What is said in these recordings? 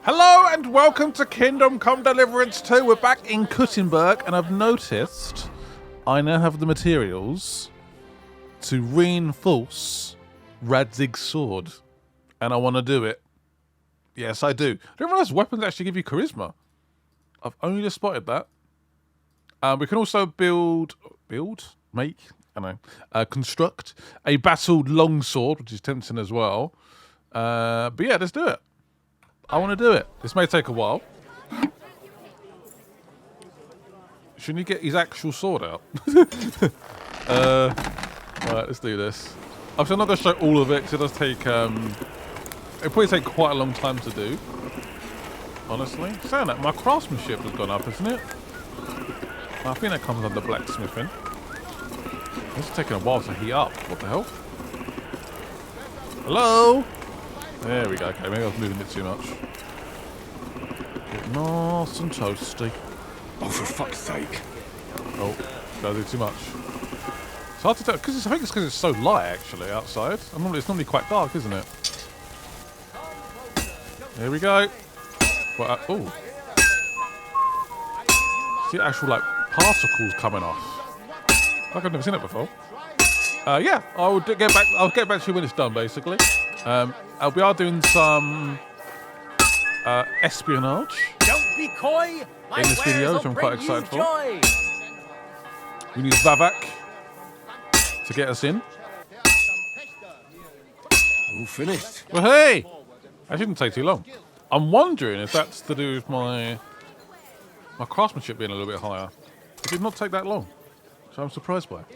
Hello and welcome to Kingdom Come Deliverance 2. We're back in Kuttenberg and I've noticed I now have the materials to reinforce Radzig's sword. And I want to do it. Yes, I do. I didn't realize weapons actually give you charisma. I've only just spotted that. We can also construct a battled longsword, which is tempting as well. But yeah, let's do it. I want to do it. This may take a while. Shouldn't he get his actual sword out? Alright, let's do this. Obviously, I'm not going to show all of it because it does take... it'll probably take quite a long time to do. Honestly. Saying that, my craftsmanship has gone up, isn't it? I think that comes under blacksmithing. It's taking a while to heat up. What the hell? Hello? There we go. Okay, maybe I was moving it too much. Get nice and toasty. Oh, for fuck's sake. Oh, gotta do too much. It's hard to tell, because I think it's because it's so light, actually, outside. It's normally quite dark, isn't it? There we go. Well, oh. See actual, like, particles coming off. Like I've never seen it before. Yeah, I'll get back to you when it's done, basically. We are doing some espionage. Don't be coy. In this video, which I'm quite excited for. We need Vavak to get us in. All finished. Well, hey! That shouldn't take too long. I'm wondering if that's to do with my craftsmanship being a little bit higher. It did not take that long, so I'm surprised by it.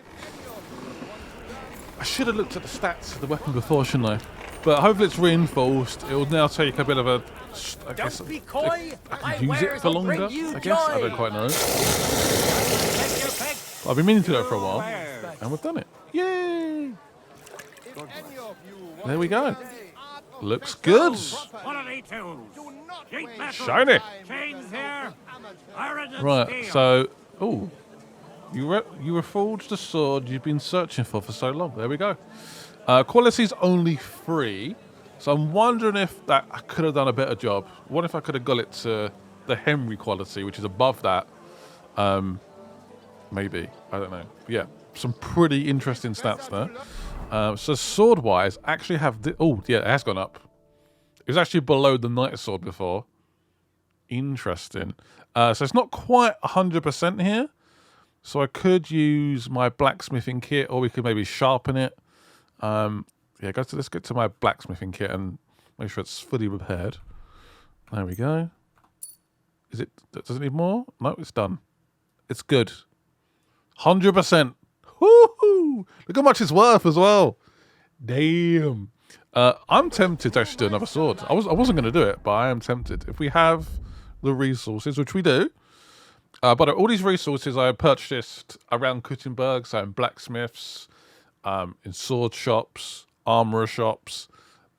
I should have looked at the stats of the weapon before, shouldn't I? But hopefully it's reinforced. It will now take a bit of a... I guess be coy. I can use it for longer, I guess. I don't quite know. I've been meaning to do it for a while. And we've done it. Yay! There we go. Looks good. Shiny. Right, so... Ooh. You reforged the sword you've been searching for so long. There we go. Quality's only 3. So I'm wondering if that I could have done a better job. What if I could have got it to the Henry quality, which is above that? Maybe. I don't know. But yeah, some pretty interesting stats there. So sword-wise, actually have... Oh, yeah, it has gone up. It was actually below the Knight Sword before. Interesting. So it's not quite 100% here. So I could use my blacksmithing kit, or we could maybe sharpen it. Yeah, let's get to my blacksmithing kit and make sure it's fully repaired. There we go. Does it need more? No, it's done. It's good. 100%. Woohoo! Look how much it's worth as well. Damn. I'm tempted to actually do another sword. I wasn't going to do it, but I am tempted. If we have the resources, which we do. But all these resources I purchased around Kuttenberg, so in blacksmiths, in sword shops, armourer shops,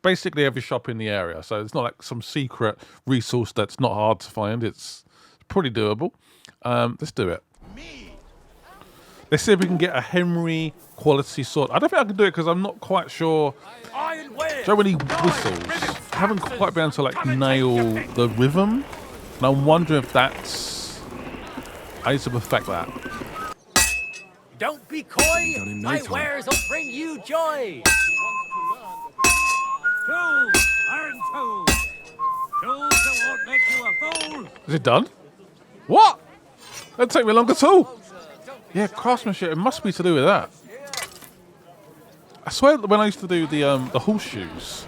basically every shop in the area. So it's not like some secret resource that's not hard to find. It's pretty doable. Let's do it. Let's see if we can get a Henry quality sword. I don't think I can do it because I'm not quite sure. So many whistles. I haven't quite been able to like nail the rhythm. And I'm wondering if that's... I need to perfect that. Don't be coy. My wares will bring you joy. Tools, iron tools. Tools that won't make you a fool. Is it done? What? That'd take me longer too. Yeah, craftsmanship. It must be to do with that. I swear that when I used to do the horseshoes,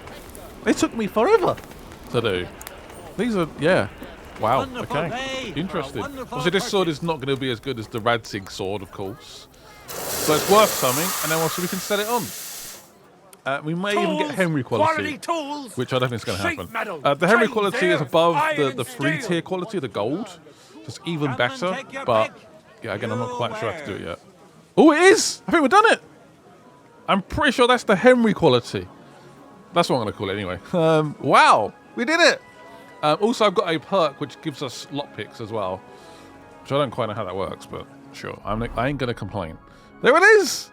they took me forever to do. These are, yeah. Wow, okay. Interesting. Obviously, this sword is not going to be as good as the Radzig sword, of course. But it's worth something, and then also we can set it on. We may even get Henry quality, which I don't think is going to happen. The Henry quality is above the 3-tier quality, the gold. So it's even better, but yeah, again, I'm not quite sure how to do it yet. Oh, it is! I think we've done it! I'm pretty sure that's the Henry quality. That's what I'm going to call it anyway. Wow, we did it! Also, I've got a perk which gives us lockpicks as well. Which I don't quite know how that works, but sure. I ain't going to complain. There it is!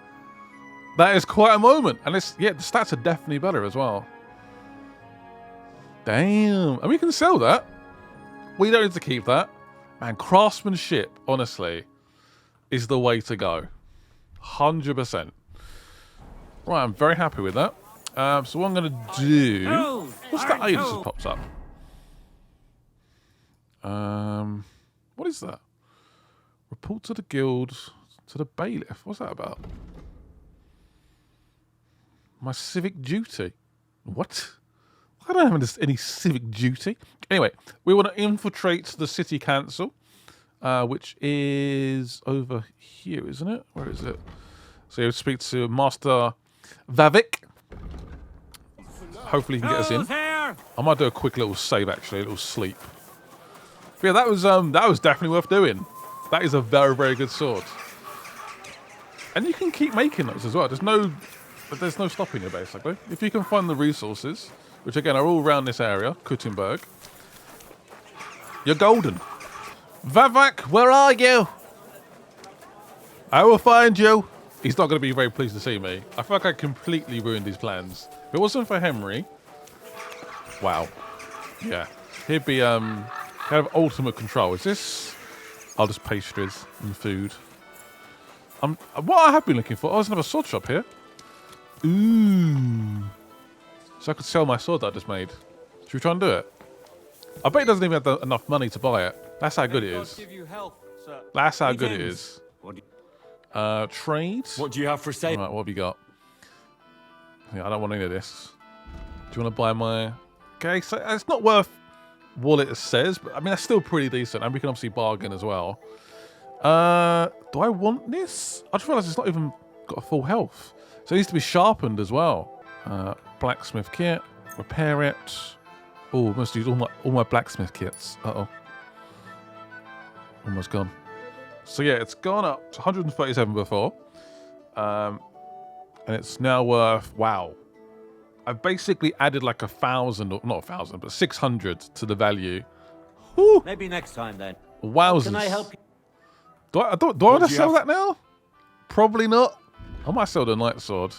That is quite a moment. And it's, yeah, the stats are definitely better as well. Damn. And we can sell that. We don't need to keep that. Man, craftsmanship, honestly, is the way to go. 100%. Right, I'm very happy with that. So what I'm going to do... What's that aid that just pops up? What is that? Report to the guild, to the bailiff. What's that about? My civic duty. What? I don't have any civic duty. Anyway, we want to infiltrate the city council, which is over here, isn't it? Where is it? So you speak to Master Vavik. Hopefully he can get us in. I might do a quick little save, actually, a little sleep. But yeah, that was definitely worth doing. That is a very, very good sword. And you can keep making those as well. There's no stopping you, basically. If you can find the resources, which again are all around this area, Kuttenberg, you're golden. Vavak, where are you? I will find you. He's not going to be very pleased to see me. I feel like I completely ruined his plans. If it wasn't for Henry, wow. Yeah, he'd be kind of ultimate control. Is this? Oh, just pastries and food. What I have been looking for. Oh, there's another sword shop here. Ooh. So I could sell my sword that I just made. Should we try and do it? I bet he doesn't even have enough money to buy it. That's how good it is. That's how good it is. Trade. What do you have for sale? Right, what have you got? Yeah, I don't want any of this. Do you want to buy my... Okay, so it's not worth what it says, but I mean, that's still pretty decent. And we can obviously bargain as well. Do I want this? I just realised it's not even got a full health. So it needs to be sharpened as well. Blacksmith kit. Repair it. Oh, must use all my blacksmith kits. Uh-oh. Almost gone. So yeah, it's gone up to 137 before. And it's now worth, wow. I've basically added like 1,000, or not 1,000, but 600 to the value. Whew. Maybe next time then. Wowzers. Can I help you? Do I want to sell that now? Probably not. I might sell the knight sword.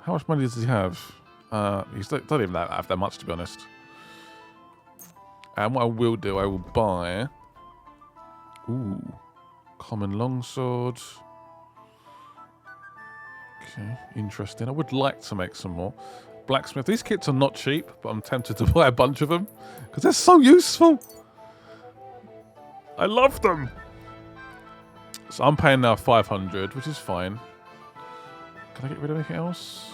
How much money does he have? He doesn't even have that much, to be honest. And what I will do, I will buy... Ooh. Common longsword. Okay, interesting. I would like to make some more. Blacksmith. These kits are not cheap, but I'm tempted to buy a bunch of them. Because they're so useful. I love them. So I'm paying now 500, which is fine. Can I get rid of anything else?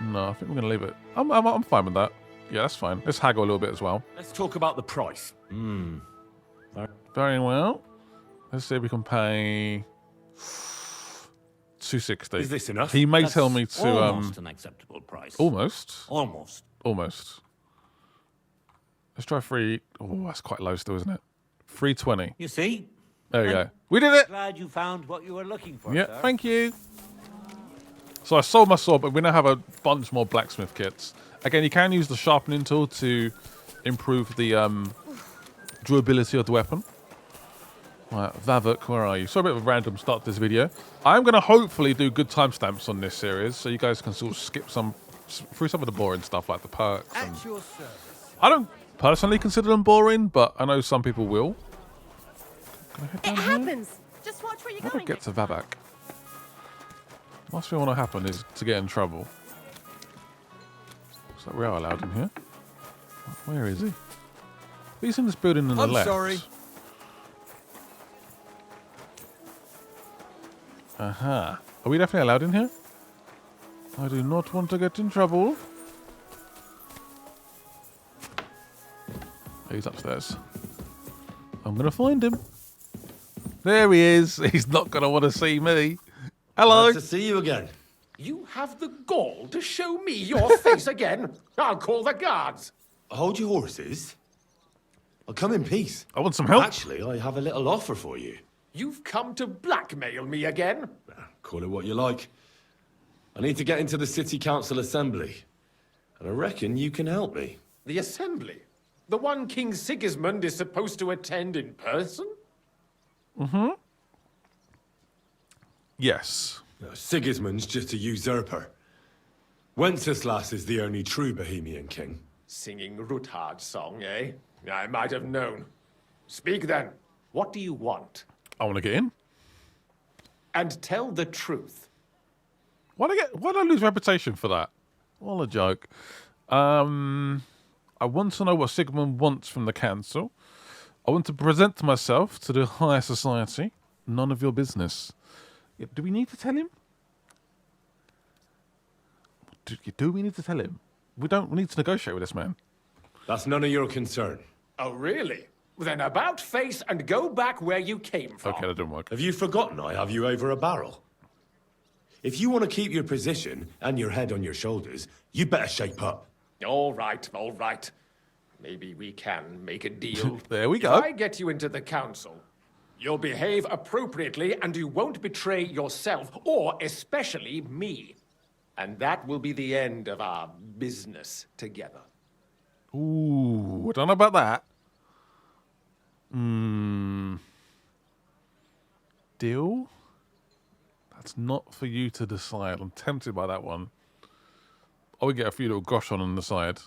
No, I think we're going to leave it. I'm fine with that. Yeah, that's fine. Let's haggle a little bit as well. Let's talk about the price. Very well. Let's see if we can pay 260. Is this enough? He may tell me to Almost an acceptable price. almost. Almost. Let's try 3. Oh, that's quite low still, isn't it? 320. You see? There we go. We did it. Glad you found what you were looking for, Yeah, sir. thank you. So I sold my sword, but we now have a bunch more blacksmith kits. Again, you can use the sharpening tool to improve the durability of the weapon. Right, Vavuk, where are you? So a bit of a random start to this video. I'm going to hopefully do good timestamps on this series, so you guys can sort of skip through some of the boring stuff like the perks. And At your service. I don't personally consider them boring, but I know some people will. Can I head down It here? happens. Just watch where you're How do I going. get to Vavak? Last thing I want to happen is to get in trouble. Looks like we are allowed in here. Where is he? He's in this building on the left. sorry. Aha. Are we definitely allowed in here? I do not want to get in trouble. He's upstairs. I'm going to find him. There he is. He's not going to want to see me. Hello. Glad to see you again. You have the gall to show me your face again? I'll call the guards. Hold your horses. I'll come in peace. I want some help. Actually, I have a little offer for you. You've come to blackmail me again? Call it what you like. I need to get into the city council assembly. And I reckon you can help me. The assembly? The one King Sigismund is supposed to attend in person? Mm-hmm. Yes. No, Sigismund's just a usurper. Wenceslas is the only true Bohemian king. Singing Ruthard's song, eh? I might have known. Speak then. What do you want? I want to get in. And tell the truth. Why'd I lose reputation for that? What a joke. I want to know what Sigmund wants from the council. I want to present myself to the higher society. None of your business. Yeah, do we need to tell him? Do we need to tell him? We don't need to negotiate with this man. That's none of your concern. Oh, really? Then about face and go back where you came from. Okay, that didn't work. Have you forgotten I have you over a barrel? If you want to keep your position and your head on your shoulders, you better shape up. All right, all right. Maybe we can make a deal. There we go. If I get you into the council, you'll behave appropriately and you won't betray yourself, or especially me. And that will be the end of our business together. Ooh, I don't know about that. Deal? That's not for you to decide. I'm tempted by that one. I would get a few little grosh on the side.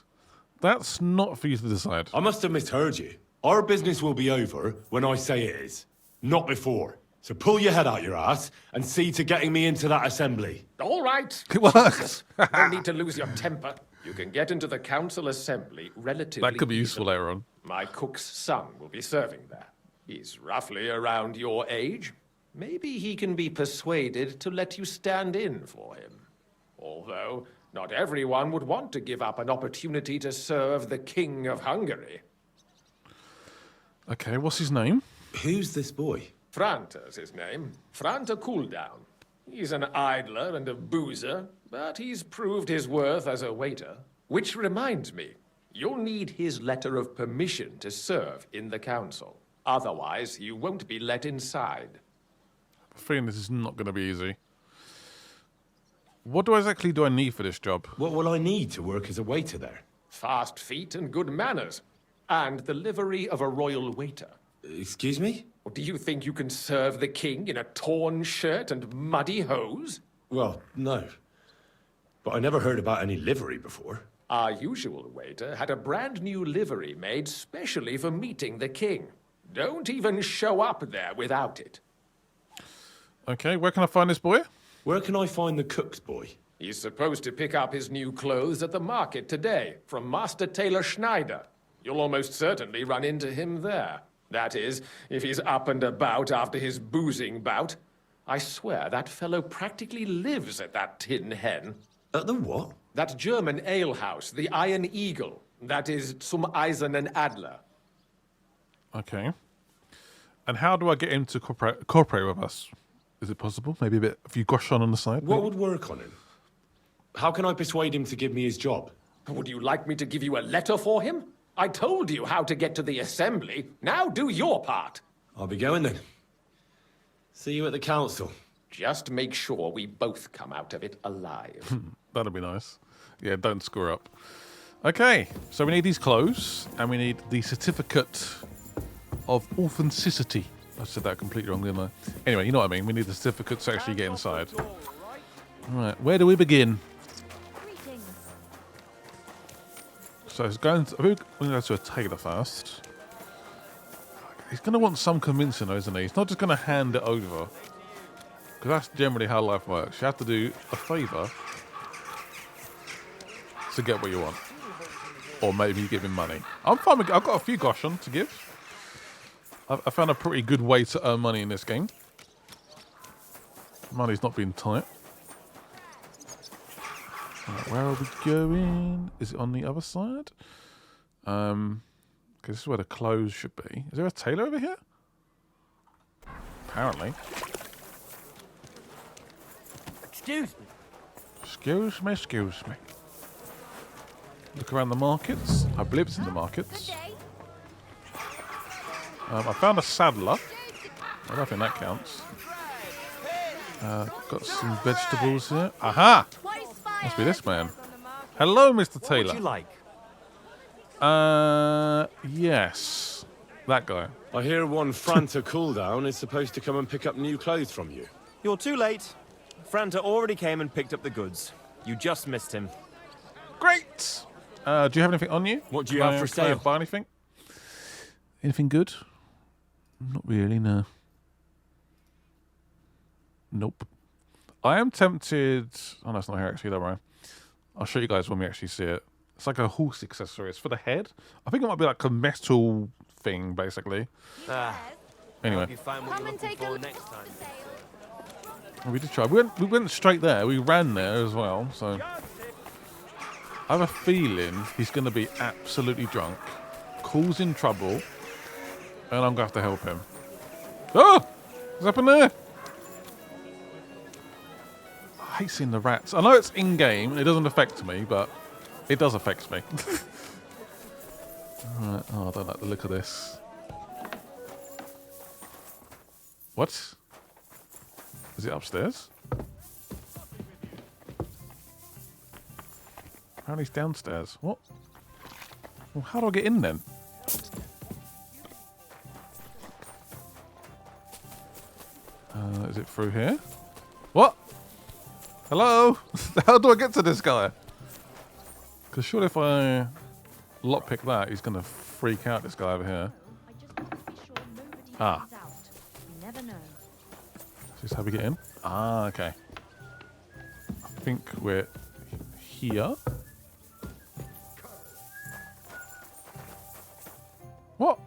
That's not for you to decide. I must have misheard you. Our business will be over when I say it is, not before. So pull your head out your ass and see to getting me into that assembly. All right. It works. No need to lose your temper. You can get into the council assembly relatively That could be useful easily. later on. My cook's son will be serving there. He's roughly around your age. Maybe he can be persuaded to let you stand in for him. Although, not everyone would want to give up an opportunity to serve the King of Hungary. Okay, what's his name? Who's this boy? Franta's his name. Franta Cooldown. He's an idler and a boozer, but he's proved his worth as a waiter. Which reminds me, you'll need his letter of permission to serve in the council. Otherwise, you won't be let inside. I feeling this is not going to be easy. What exactly do I need for this job? What will I need to work as a waiter there? Fast feet and good manners. And the livery of a royal waiter. Excuse me? Or do you think you can serve the king in a torn shirt and muddy hose? Well, no. But I never heard about any livery before. Our usual waiter had a brand new livery made specially for meeting the king. Don't even show up there without it. Okay, where can I find this boy? Where can I find the cook's boy? He's supposed to pick up his new clothes at the market today from Master Tailor Schneider. You'll almost certainly run into him there. That is, if he's up and about after his boozing bout. I swear that fellow practically lives at that Tin Hen. At the what? That German alehouse, the Iron Eagle. That is Zum Eisernen Adler. Okay. And how do I get him to cooperate with us? Is it possible? Maybe a few grosh on the side? What maybe? would work on him? How can I persuade him to give me his job? Would you like me to give you a letter for him? I told you how to get to the assembly. Now do your part. I'll be going then. See you at the council. Just make sure we both come out of it alive. That'd be nice. Yeah, don't screw up. Okay, so we need these clothes, and we need the certificate of authenticity. I said that completely wrong, didn't I? Anyway, you know what I mean. We need the certificate to actually get inside. Right, where do we begin? So it's going to, we're going to go to a tailor first. He's going to want some convincing though, isn't he? He's not just going to hand it over. Because that's generally how life works. You have to do a favour to get what you want. Or maybe you give him money. I'm fine with, I've got a few gosh on to give. I found a pretty good way to earn money in this game. Money's not been tight. Right, where are we going? Is it on the other side? Because this is where the clothes should be. Is there a tailor over here? Apparently. Excuse me. Excuse me, excuse me. Look around the markets. I blipped in the markets. I found a saddler. I don't think that counts. Got some vegetables here. Aha! Must be this man. Hello, Mr. Taylor. What would you like? Yes. That guy. I hear one Franta Cooldown is supposed to come and pick up new clothes from you. You're too late. Franta already came and picked up the goods. You just missed him. Great. Do you have anything on you? What do you Can have I- for can I sale? buy anything? Anything good? Not really, no. Nope. I am tempted. Oh, no, it's not here actually. Don't worry. I'll show you guys when we actually see it. It's like a horse accessory. It's for the head. I think it might be like a metal thing, basically. Anyway, You find what Come you're and looking take a for look. next time. we did try. We went straight there. We ran there as well. So I have a feeling he's going to be absolutely drunk, causing trouble, and I'm going to have to help him. Oh! What's happened there? I hate seeing the rats. I know it's in-game. It doesn't affect me, but it does affect me. Alright. Oh, I don't like the look of this. What? Is it upstairs? Apparently it's downstairs. What? Well, how do I get in then? Is it through here? What? Hello? How do I get to this guy? Because surely if I lockpick that, he's going to freak out, this guy over here. I just want to be sure nobody Ah. finds out. You never know. Is this how we get in? Ah, okay. I think we're here. What?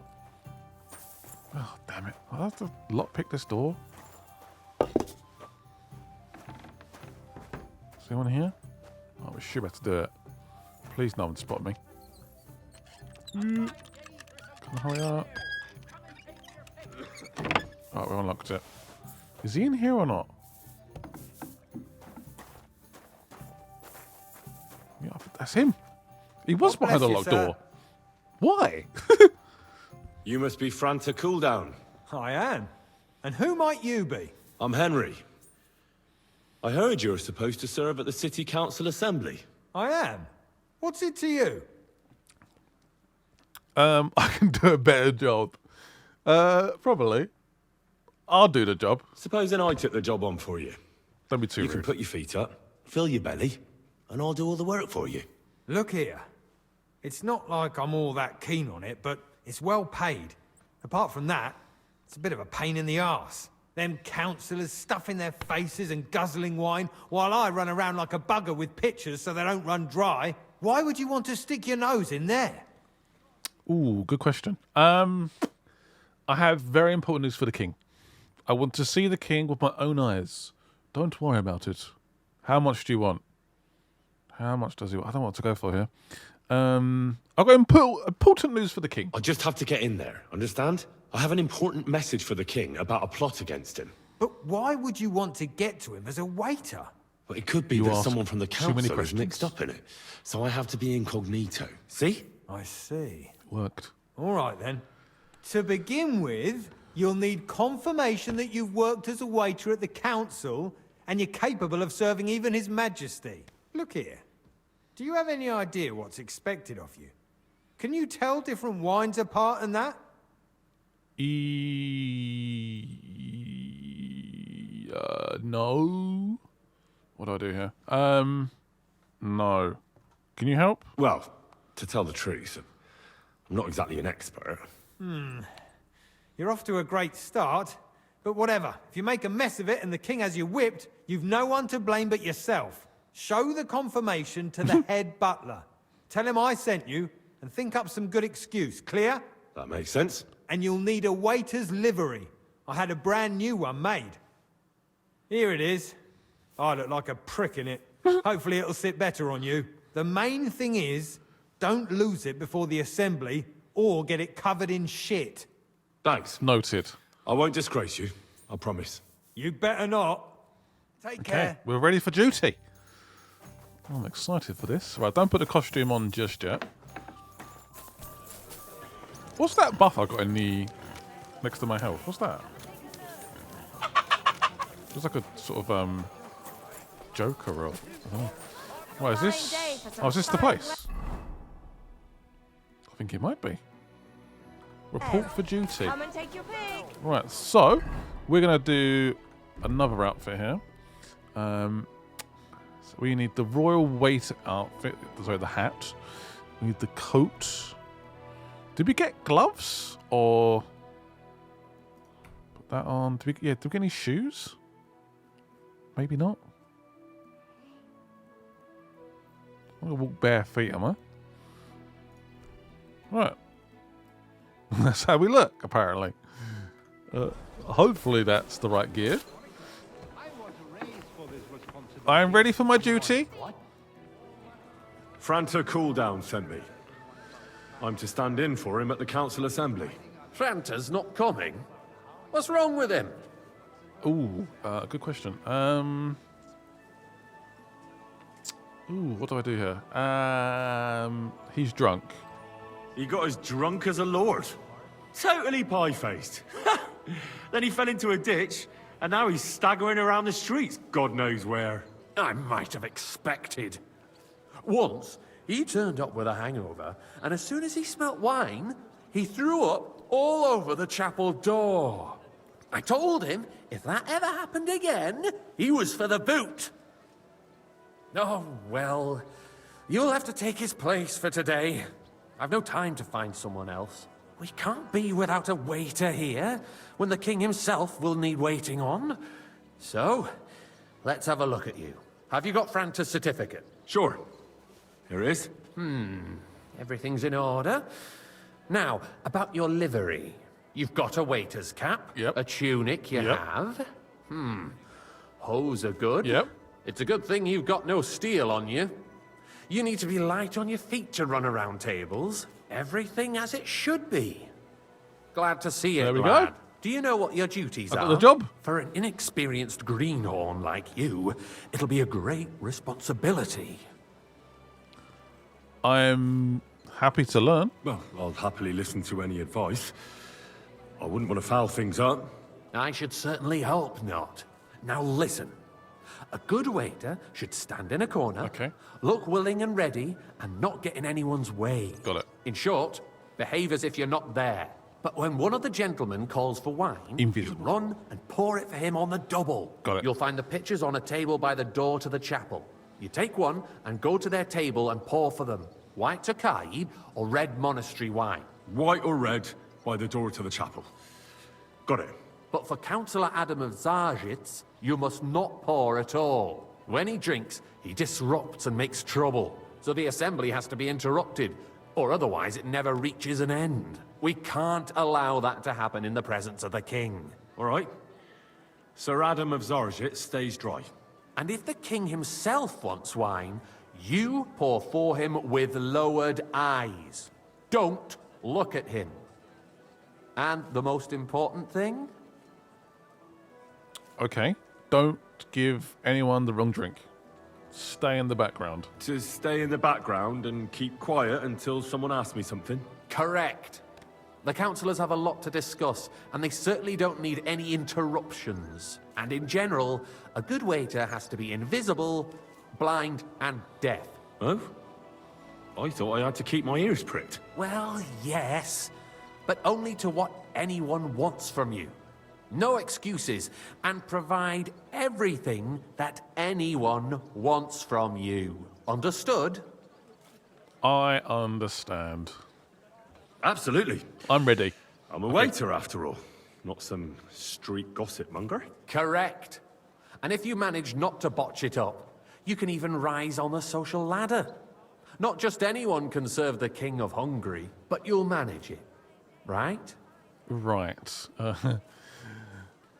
Oh, damn it. I have to lockpick this door. Is anyone here? Oh, we should have to do it. Please no one spot me. Come on, hurry up. Right, we unlocked it. Is he in here or not? Yeah, that's him. He was behind the bless you, locked sir. door. Why? You must be Franta Cooldown. I am. And who might you be? I'm Henry. I heard you're supposed to serve at the City Council Assembly. I am. What's it to you? I can do a better job. Probably. I'll do the job. Supposing I took the job on for you. Don't be too You can rude. put your feet up, fill your belly, and I'll do all the work for you. Look here. It's not like I'm all that keen on it, but it's well paid. Apart from that, it's a bit of a pain in the arse. Them councillors stuffing their faces and guzzling wine, while I run around like a bugger with pitchers so they don't run dry. Why would you want to stick your nose in there? Ooh, good question. I have very important news for the king. I want to see the king with my own eyes. Don't worry about it. How much do you want? How much does he want? I don't know what to go for here. I've got important news for the king. I just have to get in there, understand? I have an important message for the king about a plot against him. But why would you want to get to him as a waiter? But it could be You that ask someone from the too many council is questions. mixed up in it. So I have to be incognito. See? I see. Worked. All right then. To begin with, you'll need confirmation that you've worked as a waiter at the council and you're capable of serving even His Majesty. Look here. Do you have any idea what's expected of you? Can you tell different wines apart and that? No. What do I do here? No. Can you help? Well, to tell the truth, I'm not exactly an expert. You're off to a great start, but whatever. If you make a mess of it and the king has you whipped, you've no one to blame but yourself. Show the confirmation to the head butler. Tell him I sent you and think up some good excuse. Clear? That makes sense. And you'll need a waiter's livery. I had a brand new one made. Here it is. I look like a prick in it. Hopefully it'll sit better on you. The main thing is, don't lose it before the assembly or get it covered in shit. Thanks. Noted. I won't disgrace you. I promise. You better not. Take Okay, care. we're ready for duty. I'm excited for this. Right, don't put the costume on just yet. What's that buff I got in the next to my health? What's that? It's like a sort of Joker roll. I don't know. Right, is this? Fine day for some Oh, is this the fine place? I think it might be. Report for duty. Come and take your pick. Right, so we're gonna do another outfit here. So we need the royal waiter outfit. Sorry, the hat. We need the coat. Did we get gloves or put that on? Did we get any shoes? Maybe not. I'm gonna walk bare feet, am I? Right. That's how we look, apparently. Hopefully that's the right gear. I am ready for my duty. Franta Cooldown sent me. I'm to stand in for him at the council assembly. Franta's not coming. What's wrong with him? Ooh, good question. Ooh, what do I do here? He's drunk. He got as drunk as a lord. Totally pie-faced. Then he fell into a ditch, and now he's staggering around the streets, God knows where. I might have expected. Once, he turned up with a hangover, and as soon as he smelt wine, he threw up all over the chapel door. I told him if that ever happened again, he was for the boot. Oh, well, you'll have to take his place for today. I've no time to find someone else. We can't be without a waiter here, when the king himself will need waiting on. So, let's have a look at you. Have you got Franta's certificate? Sure. Here it is. Everything's in order. Now, about your livery. You've got a waiter's cap. Yep. A tunic you Yep. have. Hose are good. Yep. It's a good thing you've got no steel on you. You need to be light on your feet to run around tables. Everything as it should be. Glad to see it, There we lad. go. Do you know what your duties I are? got the job. For an inexperienced greenhorn like you, it'll be a great responsibility. I'm happy to learn. Well, I'll happily listen to any advice. I wouldn't want to foul things up. I should certainly hope not. Now listen. A good waiter should stand in a corner, Okay. look willing and ready, and not get in anyone's way. Got it. In short, behave as if you're not there. But when one of the gentlemen calls for wine, Invisible. you run and pour it for him on the double. Got it. You'll find the pitchers on a table by the door to the chapel. You take one and go to their table and pour for them. White Tokai or red monastery wine. White or red, by the door to the chapel. Got it. But for Councillor Adam of Zarjitz, you must not pour at all. When he drinks, he disrupts and makes trouble. So the assembly has to be interrupted, or otherwise it never reaches an end. We can't allow that to happen in the presence of the king. All right. Sir Adam of Zarjit stays dry. And if the king himself wants wine, you pour for him with lowered eyes. Don't look at him. And the most important thing? Okay. Don't give anyone the wrong drink. Stay in the background. To stay in the background and keep quiet until someone asks me something. Correct. The councillors have a lot to discuss, and they certainly don't need any interruptions. And in general, a good waiter has to be invisible, blind, and deaf. Oh? I thought I had to keep my ears pricked. Well, yes, but only to what anyone wants from you. No excuses, and provide everything that anyone wants from you. Understood? I understand. Absolutely. I'm ready. I'm a waiter, after all. Not some street gossip monger. Correct. And if you manage not to botch it up, you can even rise on the social ladder. Not just anyone can serve the King of Hungary, but you'll manage it. Right? Right.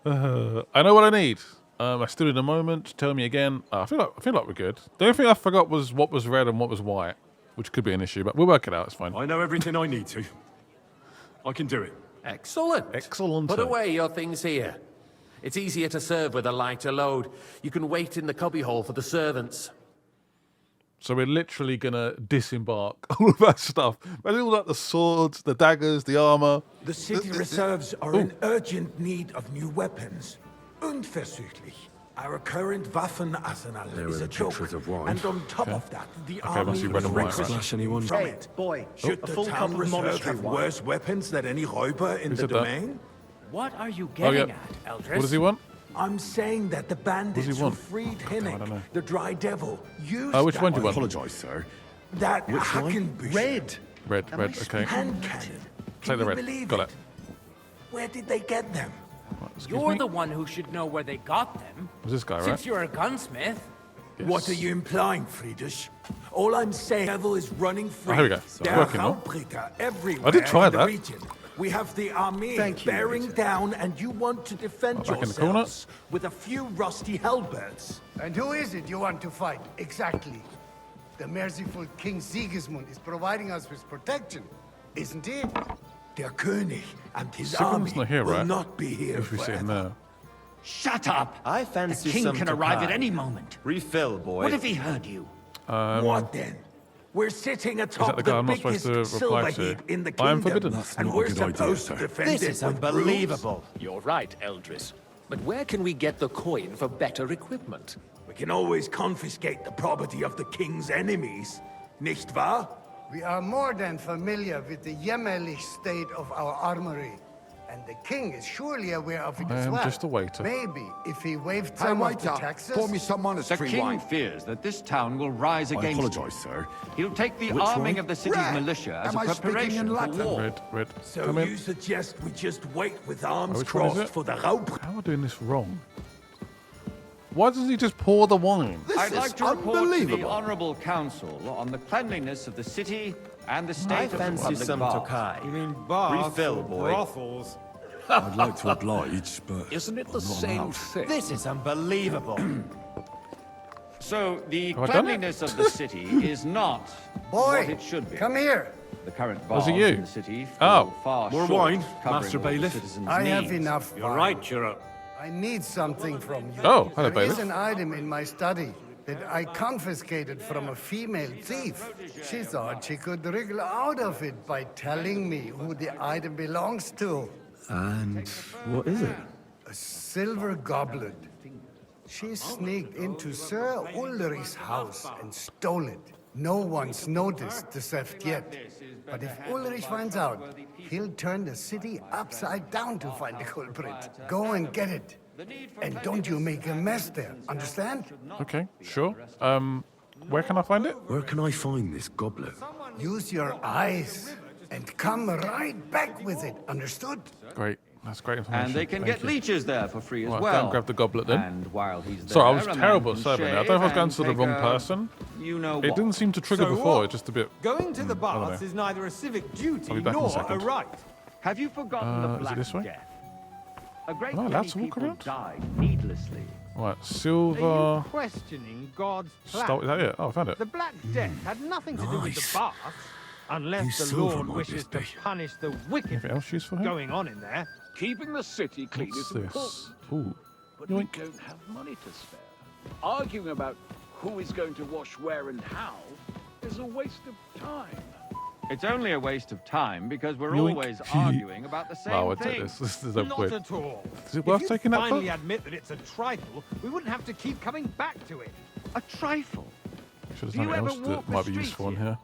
I know what I need. I still need a moment. Tell me again. I feel like we're good. The only thing I forgot was what was red and what was white, which could be an issue, but we'll work it out. It's fine. I know everything I need to. I can do it. Excellent. Excellent. Put away your things here. It's easier to serve with a lighter load. You can wait in the cubbyhole for the servants. So we're literally gonna disembark all of that stuff. Imagine all that, the swords, the daggers, the armor. The city reserves are in urgent need of new weapons. Unverzüglich. Our current Waffenarsenal is a joke. pictures of wine. And on top of that, the must army be red and white, right? Splash anyone? from Hey, it. boy, Should a the full cup town of reserve monastery have wine. worse weapons than any Räuber in the said that? domain? What are you Oh, getting yeah. at, Eldris? What does he want? I'm saying that the bandits who want? freed I don't know. Hinnick, the Dry Devil, used Which one do you that- want? Apologise, sir. That Which one? Hackenbush. Red. Red, okay. Hand cannon. Take Can the you red. believe Got it? Where did they get them? Excuse You're me? the one who should know where they got them. Was this guy, right? Since you're a gunsmith. What are you implying, Friedrich? All I'm saying, devil is running free. here we go. There It's working, are no? Raubbricker everywhere I did try in the that. region. We have the army Thank you, bearing Major. down, and you want to defend Back in the corner. yourselves with a few rusty halberds. And who is it you want to fight, exactly? The merciful King Sigismund is providing us with protection, isn't he? Der König and his Sigismund's army not here, will right? not be here If we see him forever. there. Shut up! I The fancy king some can arrive at Tokai. any moment. Refill, boy. What if he heard you? What then? We're sitting atop the guy the I'm not supposed biggest to reply silver to? heap in the I am kingdom, forbidden. That's and not a we're good idea, supposed sir. to defend This it is with brooms? unbelievable. You're right, Eldris. But where can we get the coin for better equipment? We can always confiscate the property of the king's enemies, nicht wahr? We are more than familiar with the jämmerlich state of our armory. And the king is surely aware of it I as am well. just a waiter. Maybe if he waived Hey, some of the waiter, taxes... pour me some The monastery king wine. fears that this town will rise I against him. apologise, sir. He'll take the Which arming one? of the city's Red. militia as Am a I speaking preparation in for Latin? war. Red. So Come in. you suggest we just wait with arms which one is crossed it? for the Raub? How am I doing this wrong? Why doesn't he just pour the wine? This I'd is like to report to the unbelievable. Honourable Council on the cleanliness of the city and the I state of the fancy public some baths. Tokai. You mean baths Refill, or boy. brothels? I'd like to oblige, but Isn't it the I'm not same allowed. thing? This is unbelievable. So the Have I done cleanliness of the city is not Boy, what it should be. come here. The current Was baths it you? in the city Oh. fall far More short wine, of covering Master all the Bailiff? citizens' I have needs. enough You're wine. right, you're up. I need something from you. Oh, hello, There is bailiff. an item in my study that I confiscated from a female thief. She thought she could wriggle out of it by telling me who the item belongs to. And what is it? A silver goblet. She sneaked into Sir Ulrich's house and stole it. No one's noticed the theft yet. But if Ulrich finds out, he'll turn the city upside down to find the culprit. Go and get it. And don't you make a mess there, understand? Okay, sure. Where can I find it? Where can I find this goblet? Use your eyes and come right back with it, understood? Great. That's great information. And they can Thank get you. leeches there for free as Right, well. go and grab the goblet then. And while he's there, Sorry, I was a man terrible at can serving there. I don't know if I was shave going to the and wrong take a- person. You know It what. didn't seem to trigger So before, what? just a bit. Going to the I don't baths know. is neither a civic duty I'll be back in a nor a second. right. Have you forgotten is the it Black this way? Death? A great Am I allowed many to walk people around? died needlessly. Right, Are silver. you questioning God's plan? Is that it? Oh, I found it. The Black Death had nothing to do with the Nice. baths, unless Whose the silver Lord might wishes this to be? punish the wicked Anything else useful here? going on in there. Keeping the city clean What's is important, this? Ooh. but we Yoink. don't have money to spare. Arguing about who is going to wash where and how is a waste of time. It's only a waste of time because we're Yoink. always arguing about the same Wow, I'll take thing. this. This is so Not quick. at all. Is it worth if taking you that finally for? admit that it's a trifle, we wouldn't have to keep coming back to it. A trifle. Should have Do you something ever else that walk the might be streets useful in here? here.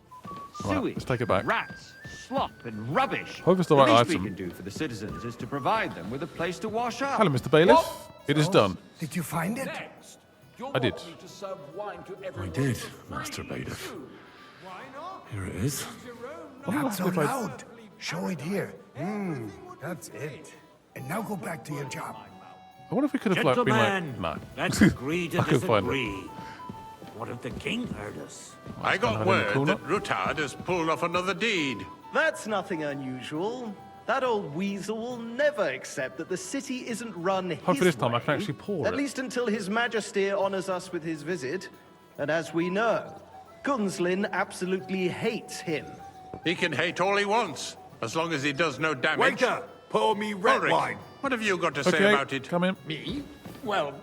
Right, Sewage, let's take it back. rats, slop, and rubbish. Hope it's the the right least item. we can do for the citizens is to provide them with a place to wash up. Hello, Mr. Bailiff. It is done. Did you find it? Next, you'll I did. want me to serve wine to I everyone. did, Master Bailiff. Here it is. Not so loud. Show it here. That's it. And now go back to your job. I wonder if we could have like, been Gentlemen, like, no. let's agree to I couldn't find it. disagree. What if the king heard us? Kinda I got had in the word corner. that Rutard has pulled off another deed. That's nothing unusual. That old weasel will never accept that the city isn't run Hopefully his this time I way, can actually pour at it. least until His Majesty honors us with his visit. And as we know, Gunslin absolutely hates him. He can hate all he wants, as long as he does no damage. Waiter, pour me red Ulrich, wine. what have you got to say Okay, about it? come in. Me? Well,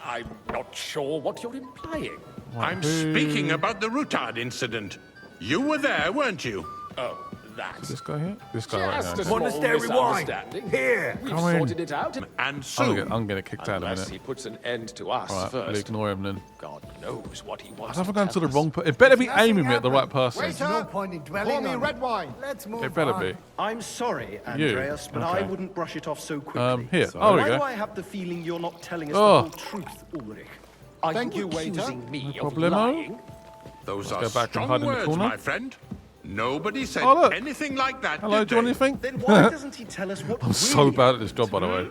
I'm not sure what you're implying. I'm speaking about the Rutard incident. You were there, weren't you? Oh, that. This guy here? This guy right Just here. a small Monastery wine. misunderstanding. Here. We've Come in. sorted it out. And I'm soon. gonna get kicked out in a Unless minute. he puts an end to us Alright, we'll first. ignore him then. God knows what he wants. I've to gone to tell the us. wrong person. It better be Nothing aiming me at the right happened. person. There's no point in dwelling on it. wine. Let's move It better on. be. I'm sorry, Andreas, but I Okay. wouldn't brush it off so quickly. Here. Oh, Why we do go. I have the feeling you're not telling us Oh. the whole truth, Ulrich? Are Thank you, waiter. accusing me No of problemo. lying? Those Let's are go back and strong hide in the words, corner. my friend. Nobody said Oh, look. anything like that. Hello, did do you want they? anything? Then why doesn't he tell us what I'm really so bad at this job, by the way.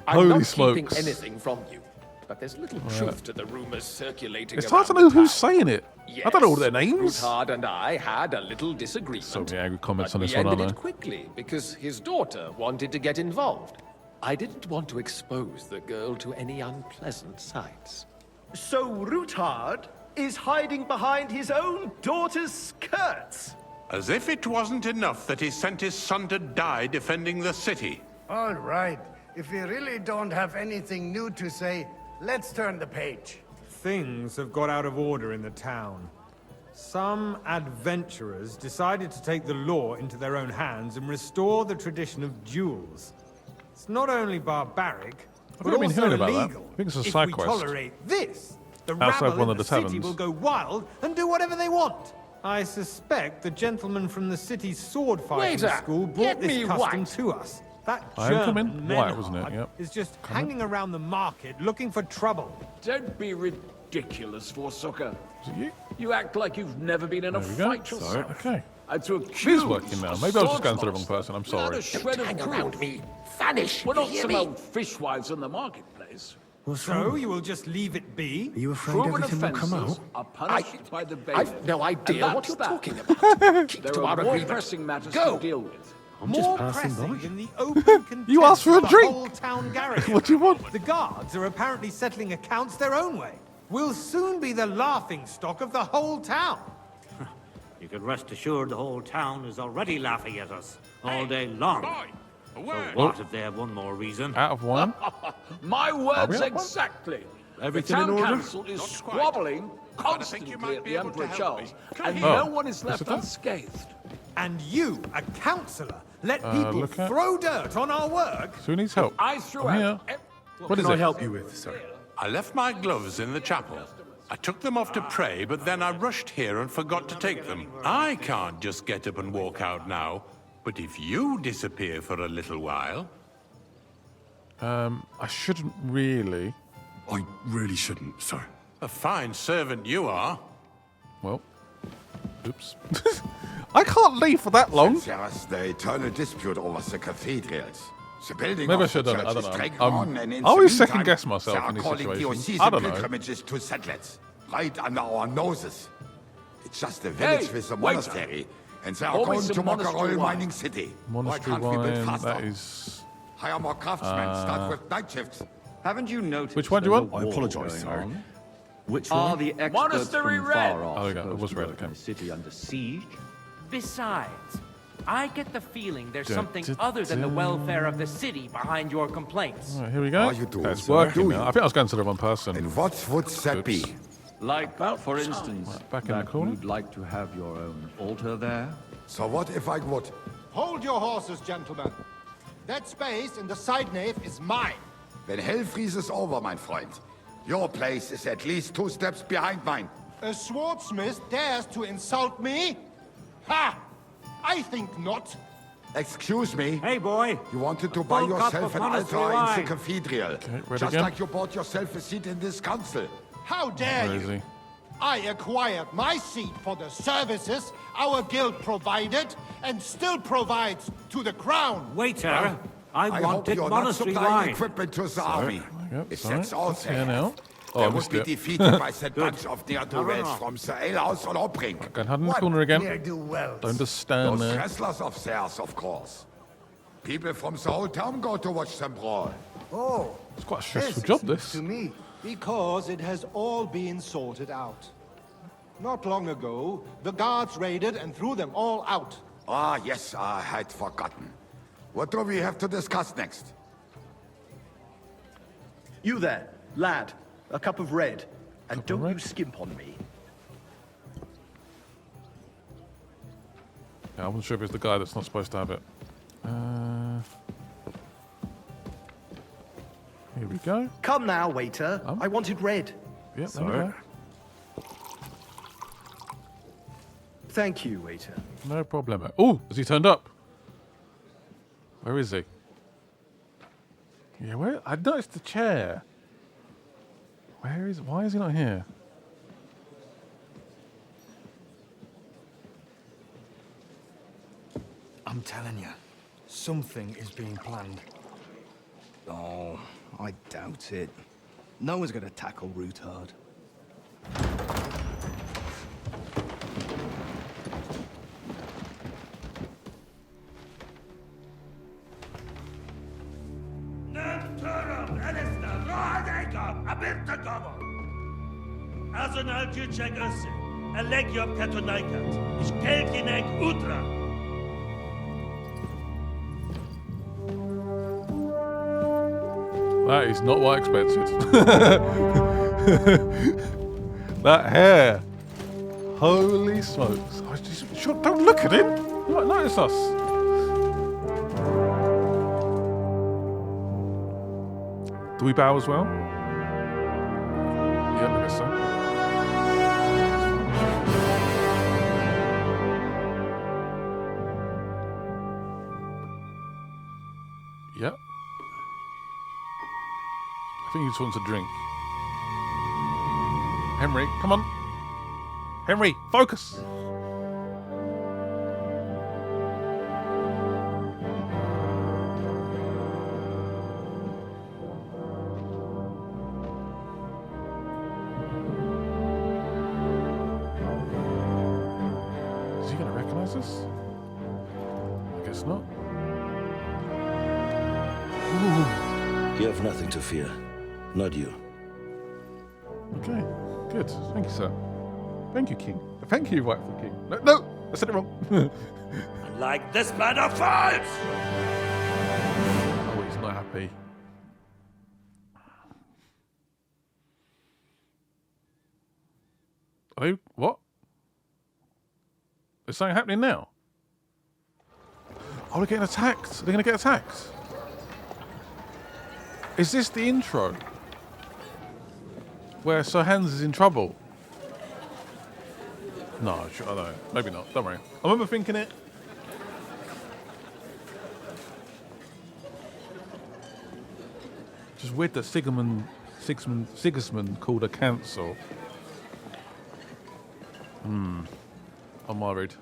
I'm Holy not smokes. keeping anything from you. But there's little truth to the rumors circulating It's hard to around know the who's town. saying it. I don't know all their names. Ruthard and I had a little disagreement. So many angry comments but on this we one, ended aren't it quickly because his daughter wanted to get involved. I didn't want to expose the girl to any unpleasant sights. So Ruthard is hiding behind his own daughter's skirts. As if it wasn't enough that he sent his son to die defending the city. All right. If we really don't have anything new to say, let's turn the page. Things have got out of order in the town. Some adventurers decided to take the law into their own hands and restore the tradition of duels. It's not only barbaric, but I've been also hearing about that. illegal. I think it's a If side we quest. tolerate this, the Outside rabble one in of the the city taverns. will go wild and do whatever they want. I suspect the gentleman from the city's sword fighting Waiter, school get brought this me custom white. to us. That I am coming. German White, wasn't it? Menhard Yep. is just hanging around the market looking for trouble. Don't be ridiculous, Forsucker. Is it you? You act like you've never been in a There we go. fight yourself. Okay. And to It is accuse working now. a Maybe I was just going to the sword wrong person. I'm monster without sorry. a shred of Hang proof. around me. Vanish. We're You not hear some me? old fishwives in the marketplace. So you will just leave it be? Are you afraid Proven everything will come offences out? are punished by the bailiff. I've no idea And what you're that's that. talking about. Keep There to are our more agreement. pressing matters Go. to deal with. I'm just More passing pressing by. than the open contempt You asked for a of the drink. whole town garrison. What do you want? The guards are apparently settling accounts their own way. We'll soon be the laughing stock of the whole town. You can rest assured the whole town is already laughing at us all day long. Boy, a word. What if they have one more reason? Out of one. My Are words we at one? exactly. Everything the in town order? council is Not quite. squabbling But I think constantly you might at be the able to Emperor help Charles, me. Come and here. no one is Is left it that? unscathed. And you, a councillor, let people look at- throw dirt on our work? So who needs help? I threw I'm out. here. What is Can I it? help you with, sir? I left my gloves in the chapel. I took them off to pray, but then I rushed here and forgot to take them. I can't just get up and walk out now. But if you disappear for a little while... I shouldn't really. I really shouldn't, sir. A fine servant you are. Well, oops. I can't leave for that long. There's the eternal dispute over the cathedrals. The building Maybe I of should the have done it. I church is don't dragging know. on, and in I always the second meantime, guess myself they in these are calling situations. diocesan I don't know. pilgrimages to settlers, right under our noses. It's just a village Hey, with a waiter. monastery, and they are Pour me going some to monastery Mokarol wine. mining city. Why Monastery can't we build wine. faster? That is. Hire more craftsmen, start with night shifts. Haven't you noticed? Which one do you there's want? a I war apologise, going sir. on? Which Are one? the experts Monastery from red. far off Oh, yeah, it supposed was to red, work in okay. a city under siege? Besides, I get the feeling there's Dun, something dun, other than the dun. welfare of the city behind your complaints. All right, here we go. Are you doing, It's sir? working Do now. you? I think I was going to the wrong person. And what would that be? Like, for instance, back in the that corner. you'd like to have your own altar there? So what if I would? Hold your horses, gentlemen. That space in the side nave is mine. When hell freezes over, my friend, your place is at least 2 steps behind mine. A swordsmith dares to insult me? Ha! I think not. Excuse me. Hey, boy. You wanted to buy full cup yourself of an monastery altar in the wine. cathedral. ready Just again? like you bought yourself a seat in this council. How dare Where you? is he? I acquired my seat for the services our guild provided and still provides to the crown. Waiter, I hope wanted you're not monastery supplying wine. equipment to the army. Yep, If sorry. that's all What's they here now? have, Oh, they I would missed be it. defeated by that bunch of ne'er-do-wells no. from the alehouse or Obring. Go and hide in the corner again. Ne'er-do-wells. Don't just stand Those there. wrestlers of theirs, of course. People from the whole town go to watch them brawl. Oh, It's quite a stressful this job, is this. to me. Because it has all been sorted out. Not long ago, the guards raided and threw them all out. Ah, yes, I had forgotten. What do we have to discuss next? You there, lad. A cup of red. And don't you skimp on me. I wasn't sure if it's the guy that's not supposed to have it. Here we go. Come now, waiter. I wanted red. Yep, there we go. Thank you, waiter. No problem. Oh, has he turned up? Where is he? Yeah, where? I noticed the chair. Why is he not here? I'm telling you, something is being planned. Oh, I doubt it. No one's gonna tackle Rootard. Arsenal Tücek Össi, Elegiop Katonaikat, ich Kelkinek Utra. That is not what I expected. That hair. Holy smokes. Don't look at him. You might notice us. Do we bow as well? Yeah, I guess so. Yep. I think he just wants a drink. Henry, come on. Henry, focus. Is he going to recognize us? I guess not. Ooh. You have nothing to fear. Not you. Okay, good. Thank you, sir. Thank you, King. Thank you, rightful King. No, I said it wrong. Like this man of false! Oh, he's not happy. Oh, what? Is something happening now? Oh, they're getting attacked. They're going to get attacked. Is this the intro? Where Sir Hans is in trouble? No, I don't know. Maybe not. Don't worry. I remember thinking it. Just weird that Sigismund called a council. I'm worried.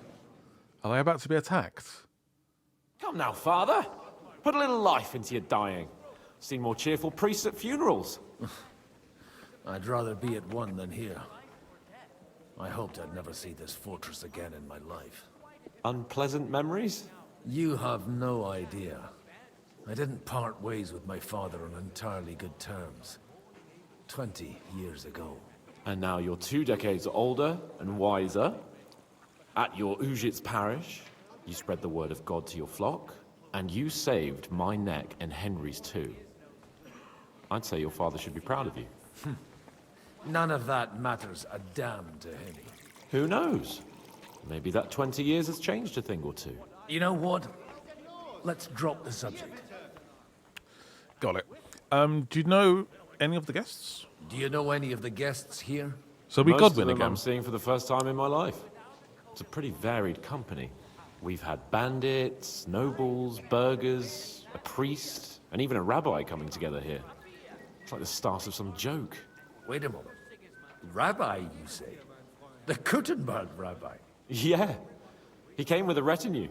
Are they about to be attacked? Come now, father. Put a little life into your dying. Seen more cheerful priests at funerals. I'd rather be at one than here. I hoped I'd never see this fortress again in my life. Unpleasant memories? You have no idea. I didn't part ways with my father on entirely good terms. 20 years ago. And now you're 2 decades older and wiser. At your Ujit's parish, you spread the word of God to your flock, and you saved my neck and Henry's too. I'd say your father should be proud of you. None of that matters a damn to him. Who knows? Maybe that 20 years has changed a thing or two. You know what? Let's drop the subject. Got it. Do you know any of the guests? Do you know any of the guests here? So we Most Godwin of them again. I'm seeing for the first time in my life. It's a pretty varied company. We've had bandits, nobles, burghers, a priest, and even a rabbi coming together here. It's like the start of some joke. Wait a moment. Rabbi, you say? The Kuttenberg rabbi? Yeah. He came with a retinue.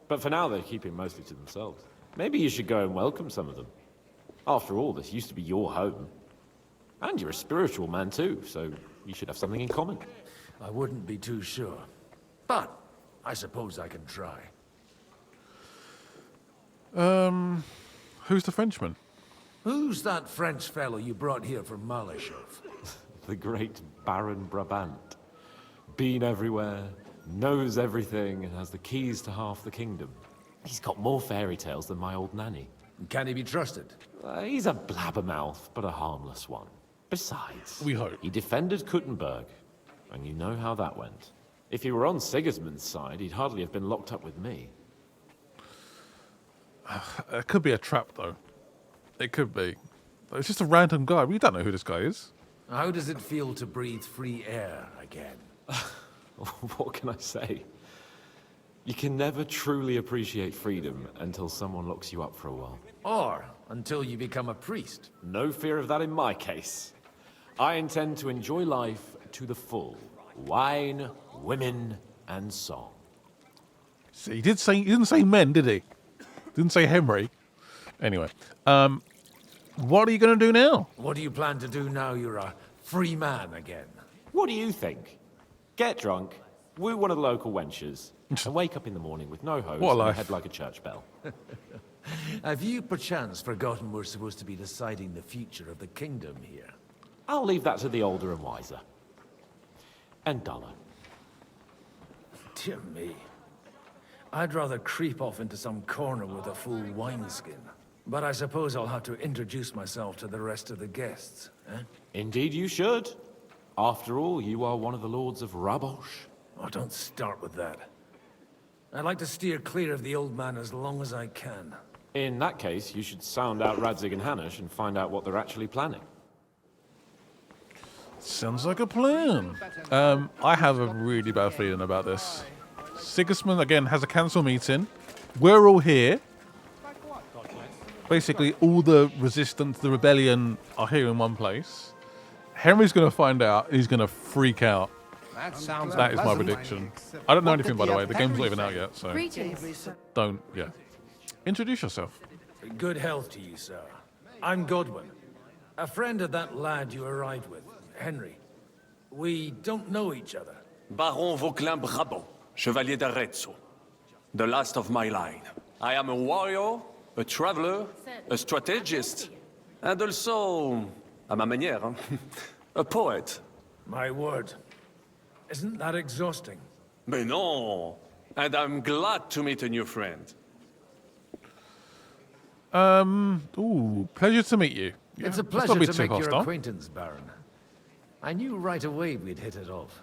But for now, they're keeping mostly to themselves. Maybe you should go and welcome some of them. After all, this used to be your home. And you're a spiritual man too, so you should have something in common. I wouldn't be too sure. But I suppose I can try. Who's the Frenchman? Who's that French fellow you brought here from Malashov? The great Baron Brabant. Been everywhere, knows everything, and has the keys to half the kingdom. He's got more fairy tales than my old nanny. Can he be trusted? He's a blabbermouth, but a harmless one. Besides, we hope. He defended Kuttenberg, and you know how that went. If he were on Sigismund's side, he'd hardly have been locked up with me. It could be a trap, though. It could be. It's just a random guy. We don't know who this guy is. How does it feel to breathe free air again? What can I say? You can never truly appreciate freedom until someone locks you up for a while. Or until you become a priest. No fear of that in my case. I intend to enjoy life to the full. Wine, women, and song. See, he didn't say men, did he? Didn't say Henry. Anyway, what are you going to do now? What do you plan to do now you're a free man again? What do you think? Get drunk, woo one of the local wenches, and wake up in the morning with no hose and a head like a church bell. Have you perchance forgotten we're supposed to be deciding the future of the kingdom here? I'll leave that to the older and wiser. And duller. Dear me. I'd rather creep off into some corner with a full wineskin. But I suppose I'll have to introduce myself to the rest of the guests, eh? Indeed you should. After all, you are one of the lords of Rabosh. Oh, don't start with that. I'd like to steer clear of the old man as long as I can. In that case, you should sound out Radzig and Hanush and find out what they're actually planning. Sounds like a plan. I have a really bad feeling about this. Sigismund, again, has a council meeting. We're all here. Basically, all the resistance, the rebellion are here in one place. Henry's going to find out. He's going to freak out. That is my prediction. I don't know anything, by the way. The game's not even out yet, so don't. Yeah. Introduce yourself. Good health to you, sir. I'm Godwin, a friend of that lad you arrived with, Henry. We don't know each other. Baron Vauclin Brabant, Chevalier d'Arezzo, the last of my line. I am a warrior, a traveler, a strategist, and also, à ma manière, a poet. My word. Isn't that exhausting? Mais non! And I'm glad to meet a new friend. Pleasure to meet you. It's a Let's not pleasure be to too make your hostile. acquaintance, Baron. I knew right away we'd hit it off.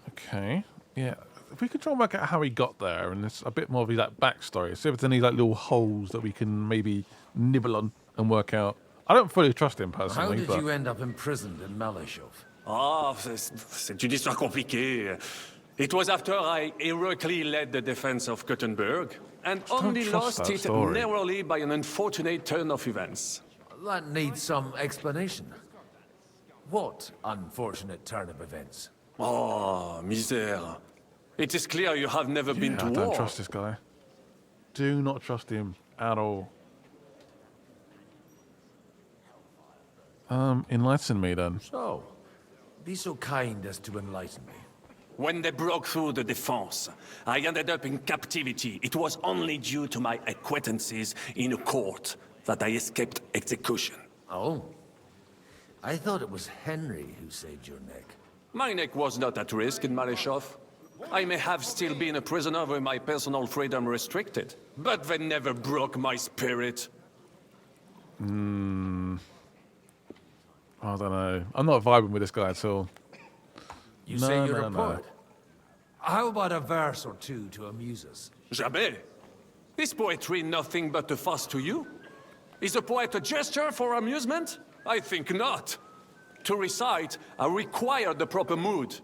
Okay. Yeah. If we could try and work out how he got there, and there's a bit more of his backstory. See if there's any little holes that we can maybe nibble on and work out. I don't fully trust him personally. How did you end up imprisoned in Malishov? Ah, c'est une histoire compliquée. It was after I heroically led the defense of Gothenburg, and only lost it narrowly by an unfortunate turn of events. That needs some explanation. What unfortunate turn of events? Oh, misère. It is clear you have never been to I war. don't trust this guy. Do not trust him at all. Enlighten me then. So, be so kind as to enlighten me. When they broke through the defense, I ended up in captivity. It was only due to my acquaintances in a court that I escaped execution. Oh. I thought it was Henry who saved your neck. My neck was not at risk in Malishov. I may have still been a prisoner with my personal freedom restricted, but they never broke my spirit. I don't know. I'm not vibing with this guy at all. You say you're a poet. How about a verse or two to amuse us? Jamais. Is poetry nothing but a fuss to you? Is a poet a gesture for amusement? I think not. To recite, I require the proper mood.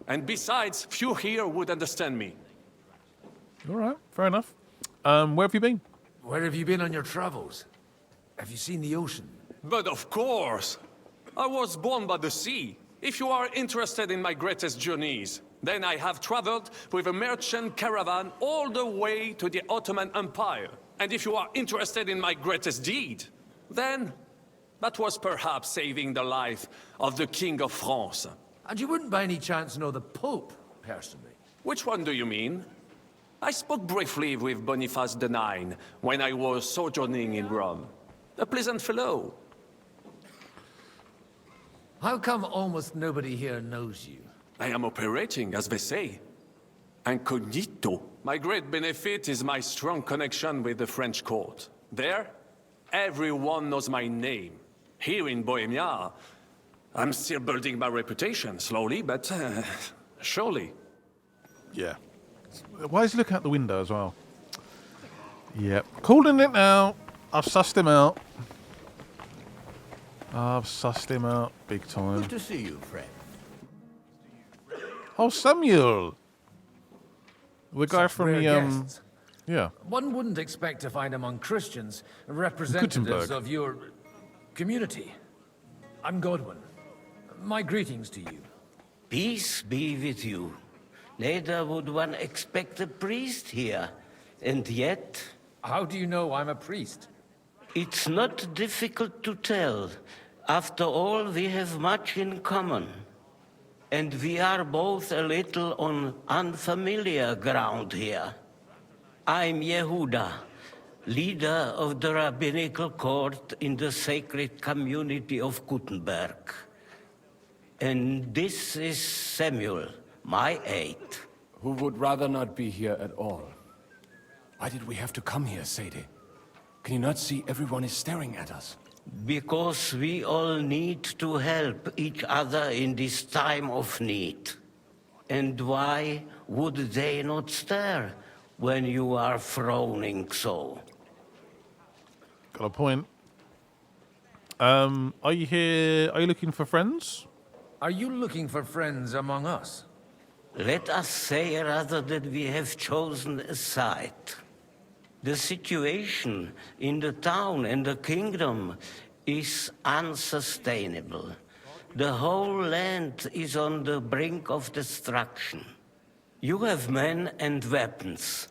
And besides, few here would understand me. All right, fair enough. Where have you been? Where have you been on your travels? Have you seen the ocean? But of course! I was born by the sea. If you are interested in my greatest journeys, then I have traveled with a merchant caravan all the way to the Ottoman Empire. And if you are interested in my greatest deed, then that was perhaps saving the life of the King of France. And you wouldn't by any chance know the Pope, personally? Which one do you mean? I spoke briefly with Boniface IX when I was sojourning in Rome. A pleasant fellow. How come almost nobody here knows you? I am operating, as they say. Incognito. My great benefit is my strong connection with the French court. There, everyone knows my name. Here in Bohemia, I'm still building my reputation, slowly, but Surely. Yeah. Why is he looking out the window as well? Yep. Calling it now. I've sussed him out. Big time. Good to see you, friend. Oh, Samuel. The guy Such from rare the guests. yeah. One wouldn't expect to find among Christians representatives Gutenberg. of your community. I'm Godwin. My greetings to you. Peace be with you. Neither would one expect a priest here. And yet... How do you know I'm a priest? It's not difficult to tell. After all, we have much in common. And we are both a little on unfamiliar ground here. I'm Yehuda, leader of the rabbinical court in the sacred community of Gutenberg. And this is Samuel, my aide. Who would rather not be here at all. Why did we have to come here, Sadie? Can you not see everyone is staring at us? Because we all need to help each other in this time of need. And why would they not stare when you are frowning so? Got a point. Are you here? Are you looking for friends? Are you looking for friends among us? Let us say rather that we have chosen a side. The situation in the town and the kingdom is unsustainable. The whole land is on the brink of destruction. You have men and weapons.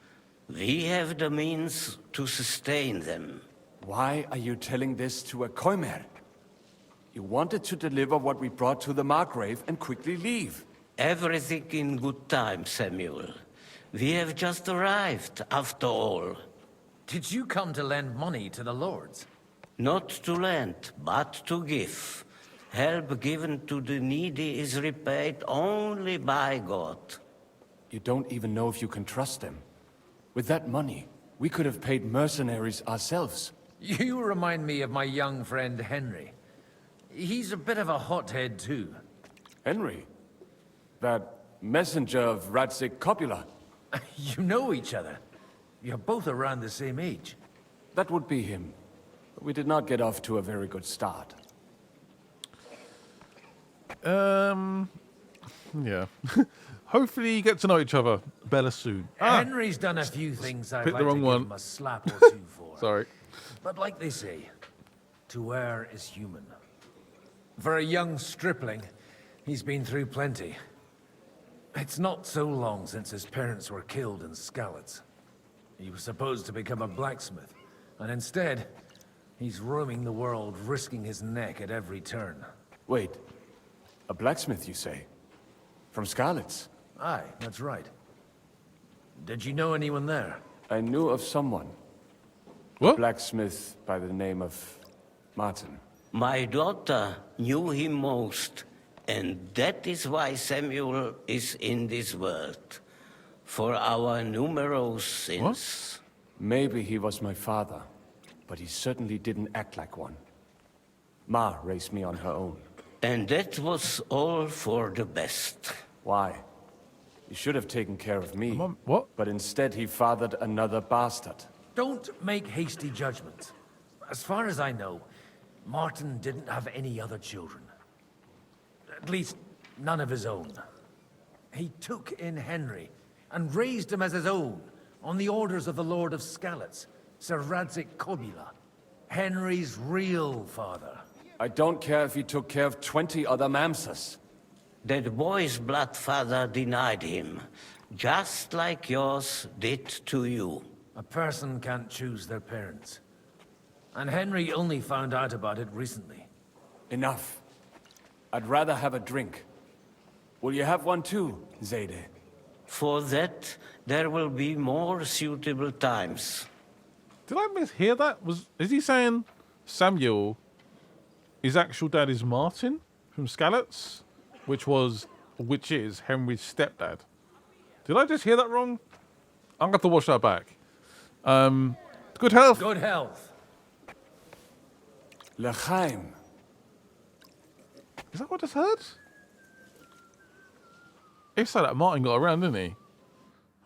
We have the means to sustain them. Why are you telling this to a Koimer? You wanted to deliver what we brought to the Margrave and quickly leave. Everything in good time, Samuel. We have just arrived, after all. Did you come to lend money to the lords? Not to lend, but to give. Help given to the needy is repaid only by God. You don't even know if you can trust them. With that money, we could have paid mercenaries ourselves. You remind me of my young friend Henry. He's a bit of a hothead too. Henry? That messenger of Radzig Copula? You know each other. You're both around the same age. That would be him. But we did not get off to a very good start. Yeah. Hopefully you get to know each other better soon. Henry's done a few things I'd picked like the wrong to one. give him a slap or two for. Sorry. But like they say, to err is human. For a young stripling, he's been through plenty. It's not so long since his parents were killed in Skalitz. He was supposed to become a blacksmith, and instead, he's roaming the world, risking his neck at every turn. Wait, a blacksmith, you say? From Skalitz? Aye, that's right. Did you know anyone there? I knew of someone. What? A blacksmith by the name of Martin. My daughter knew him most, and that is why Samuel is in this world. For our numerous sins. Maybe he was my father, but he certainly didn't act like one. Ma raised me on her own. And that was all for the best. Why? He should have taken care of me. What? But instead he fathered another bastard. Don't make hasty judgments. As far as I know, Martin didn't have any other children. At least, none of his own. He took in Henry and raised him as his own, on the orders of the Lord of Skalitz, Sir Radzig Copula, Henry's real father. I don't care if he took care of 20 other Mamsas. That boy's blood father denied him, just like yours did to you. A person can't choose their parents. And Henry only found out about it recently. Enough. I'd rather have a drink. Will you have one too, Zayde? For that, there will be more suitable times. Did I mishear that? Is he saying Samuel, his actual dad is Martin from Skalitz, which is Henry's stepdad? Did I just hear that wrong? I'm gonna have to watch that back. Good health. Good health. L'chaim. Is that what I just heard? It's like that Martin got around, didn't he?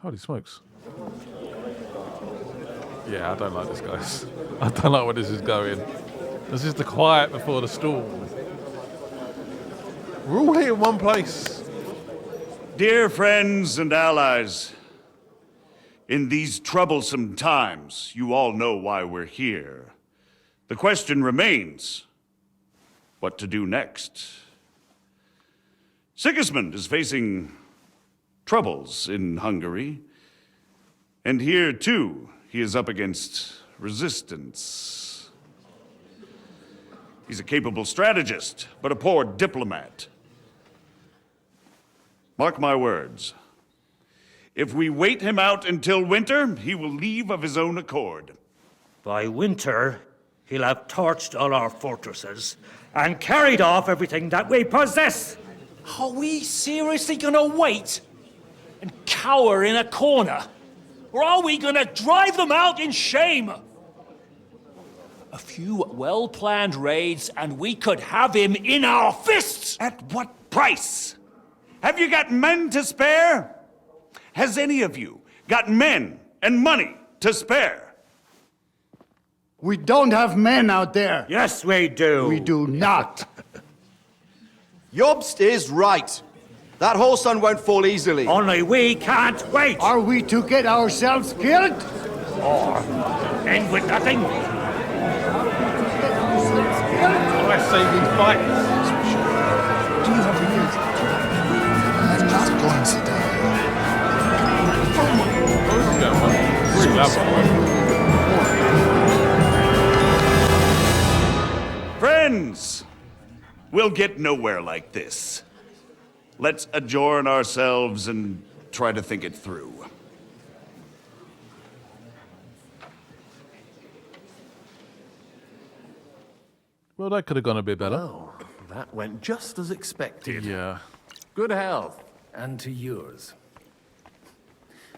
Holy smokes. Yeah, I don't like this, guys. I don't like where this is going. This is the quiet before the storm. We're all here in one place. Dear friends and allies, in these troublesome times, you all know why we're here. The question remains, what to do next? Sigismund is facing troubles in Hungary, and here, too, he is up against resistance. He's a capable strategist, but a poor diplomat. Mark my words. If we wait him out until winter, he will leave of his own accord. By winter, he'll have torched all our fortresses and carried off everything that we possess. Are we seriously gonna wait and cower in a corner? Or are we gonna drive them out in shame? A few well-planned raids and we could have him in our fists! At what price? Have you got men to spare? Has any of you got men and money to spare? We don't have men out there. Yes, we do. We do not. Jobst is right. That whole sun won't fall easily. Only we can't wait. Are we to get ourselves killed? Or end with nothing? I say we fight. Do you have a reason? I'm not going to die. Really loud, by the way. Friends, we'll get nowhere like this. Let's adjourn ourselves and try to think it through. Well, that could have gone a bit better. Oh, that went just as expected. Yeah. Good health. And to yours.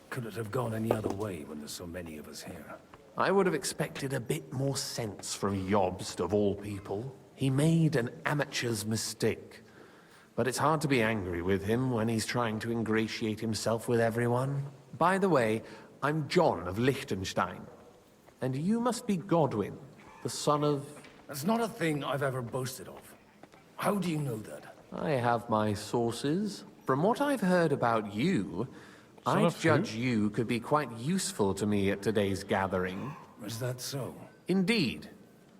Could it have gone any other way when there's so many of us here? I would have expected a bit more sense from Jobst, of all people. He made an amateur's mistake. But it's hard to be angry with him when he's trying to ingratiate himself with everyone. By the way, I'm John of Liechtenstein. And you must be Godwin, the son of... That's not a thing I've ever boasted of. How do you know that? I have my sources. From what I've heard about you, I'd judge you could be quite useful to me at today's gathering. Is that so? Indeed.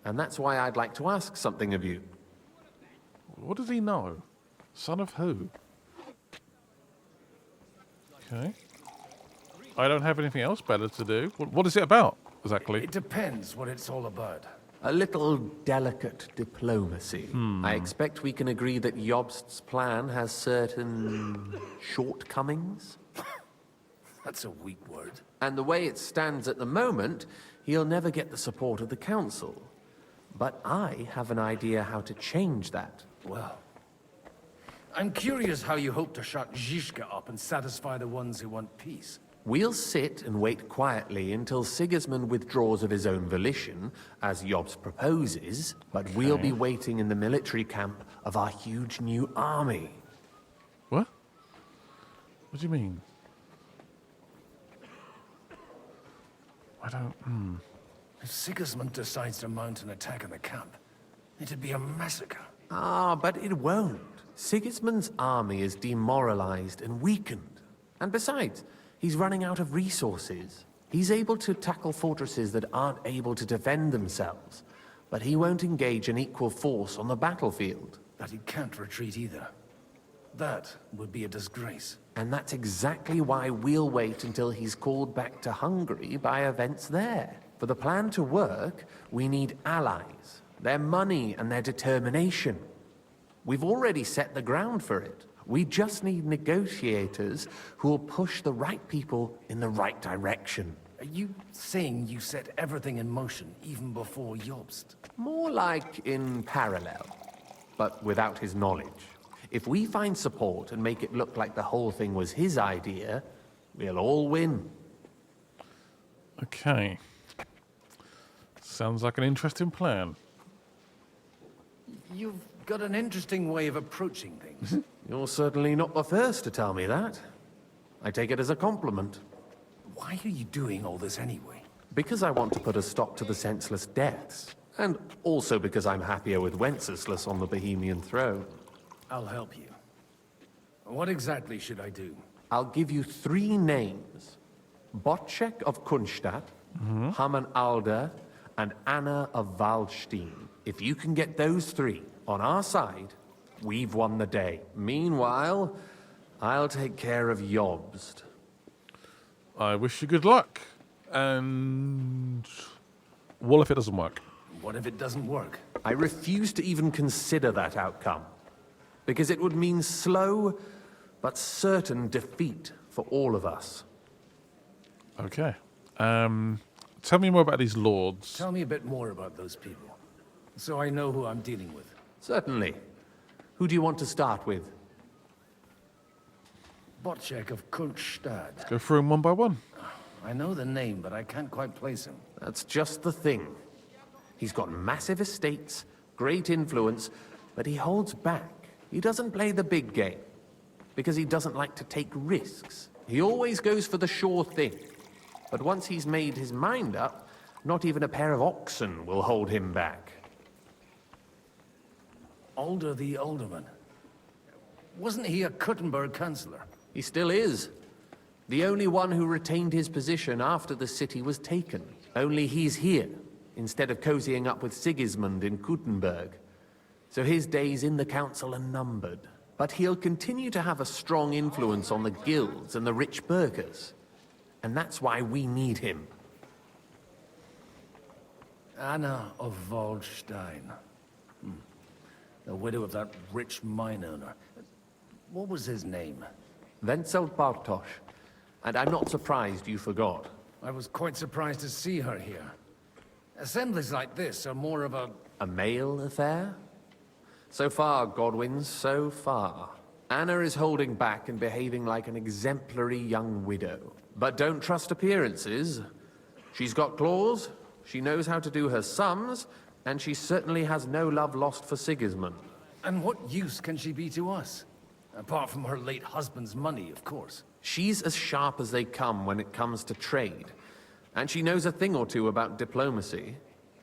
And that's why I'd like to ask something of you. What does he know? Son of who? Okay. I don't have anything else better to do. What is it about, exactly? It depends what it's all about. A little delicate diplomacy. I expect we can agree that Jobst's plan has certain shortcomings. That's a weak word. And the way it stands at the moment, he'll never get the support of the council. But I have an idea how to change that. Well, I'm curious how you hope to shut Zizka up and satisfy the ones who want peace. We'll sit and wait quietly until Sigismund withdraws of his own volition, as Jobst proposes, but we'll be waiting in the military camp of our huge new army. What? What do you mean? I don't... If Sigismund decides to mount an attack on the camp, it'd be a massacre. Ah, but it won't. Sigismund's army is demoralized and weakened. And besides, he's running out of resources. He's able to tackle fortresses that aren't able to defend themselves, but he won't engage an equal force on the battlefield. But he can't retreat either. That would be a disgrace. And that's exactly why we'll wait until he's called back to Hungary by events there. For the plan to work, we need allies, their money and their determination. We've already set the ground for it. We just need negotiators who will push the right people in the right direction. Are you saying you set everything in motion even before Jobst? More like in parallel, but without his knowledge. If we find support and make it look like the whole thing was his idea, we'll all win. Okay. Sounds like an interesting plan. You've got an interesting way of approaching things. You're certainly not the first to tell me that. I take it as a compliment. Why are you doing all this anyway? Because I want to put a stop to the senseless deaths. And also because I'm happier with Wenceslas on the Bohemian throne. I'll help you. What exactly should I do? I'll give you 3 names. Botchek of Kunstadt, Haman Alder, and Anna of Waldstein. If you can get those 3 on our side, we've won the day. Meanwhile, I'll take care of Jobst. I wish you good luck. And what if it doesn't work? What if it doesn't work? I refuse to even consider that outcome. Because it would mean slow, but certain defeat for all of us. Okay. Tell me more about these lords. Tell me a bit more about those people, so I know who I'm dealing with. Certainly. Who do you want to start with? Botchek of Kunstadt. Let's go through them one by one. I know the name, but I can't quite place him. That's just the thing. He's got massive estates, great influence, but he holds back. He doesn't play the big game, because he doesn't like to take risks. He always goes for the sure thing. But once he's made his mind up, not even a pair of oxen will hold him back. Alder the Alderman. Wasn't he a Kuttenberg councillor? He still is. The only one who retained his position after the city was taken. Only he's here, instead of cozying up with Sigismund in Kuttenberg. So his days in the council are numbered. But he'll continue to have a strong influence on the guilds and the rich burghers. And that's why we need him. Anna of Waldstein. The widow of that rich mine owner. What was his name? Wenzel Bartosz. And I'm not surprised you forgot. I was quite surprised to see her here. Assemblies like this are more of a... A male affair? So far, Godwin, so far. Anna is holding back and behaving like an exemplary young widow. But don't trust appearances. She's got claws, she knows how to do her sums, and she certainly has no love lost for Sigismund. And what use can she be to us? Apart from her late husband's money, of course. She's as sharp as they come when it comes to trade. And she knows a thing or two about diplomacy.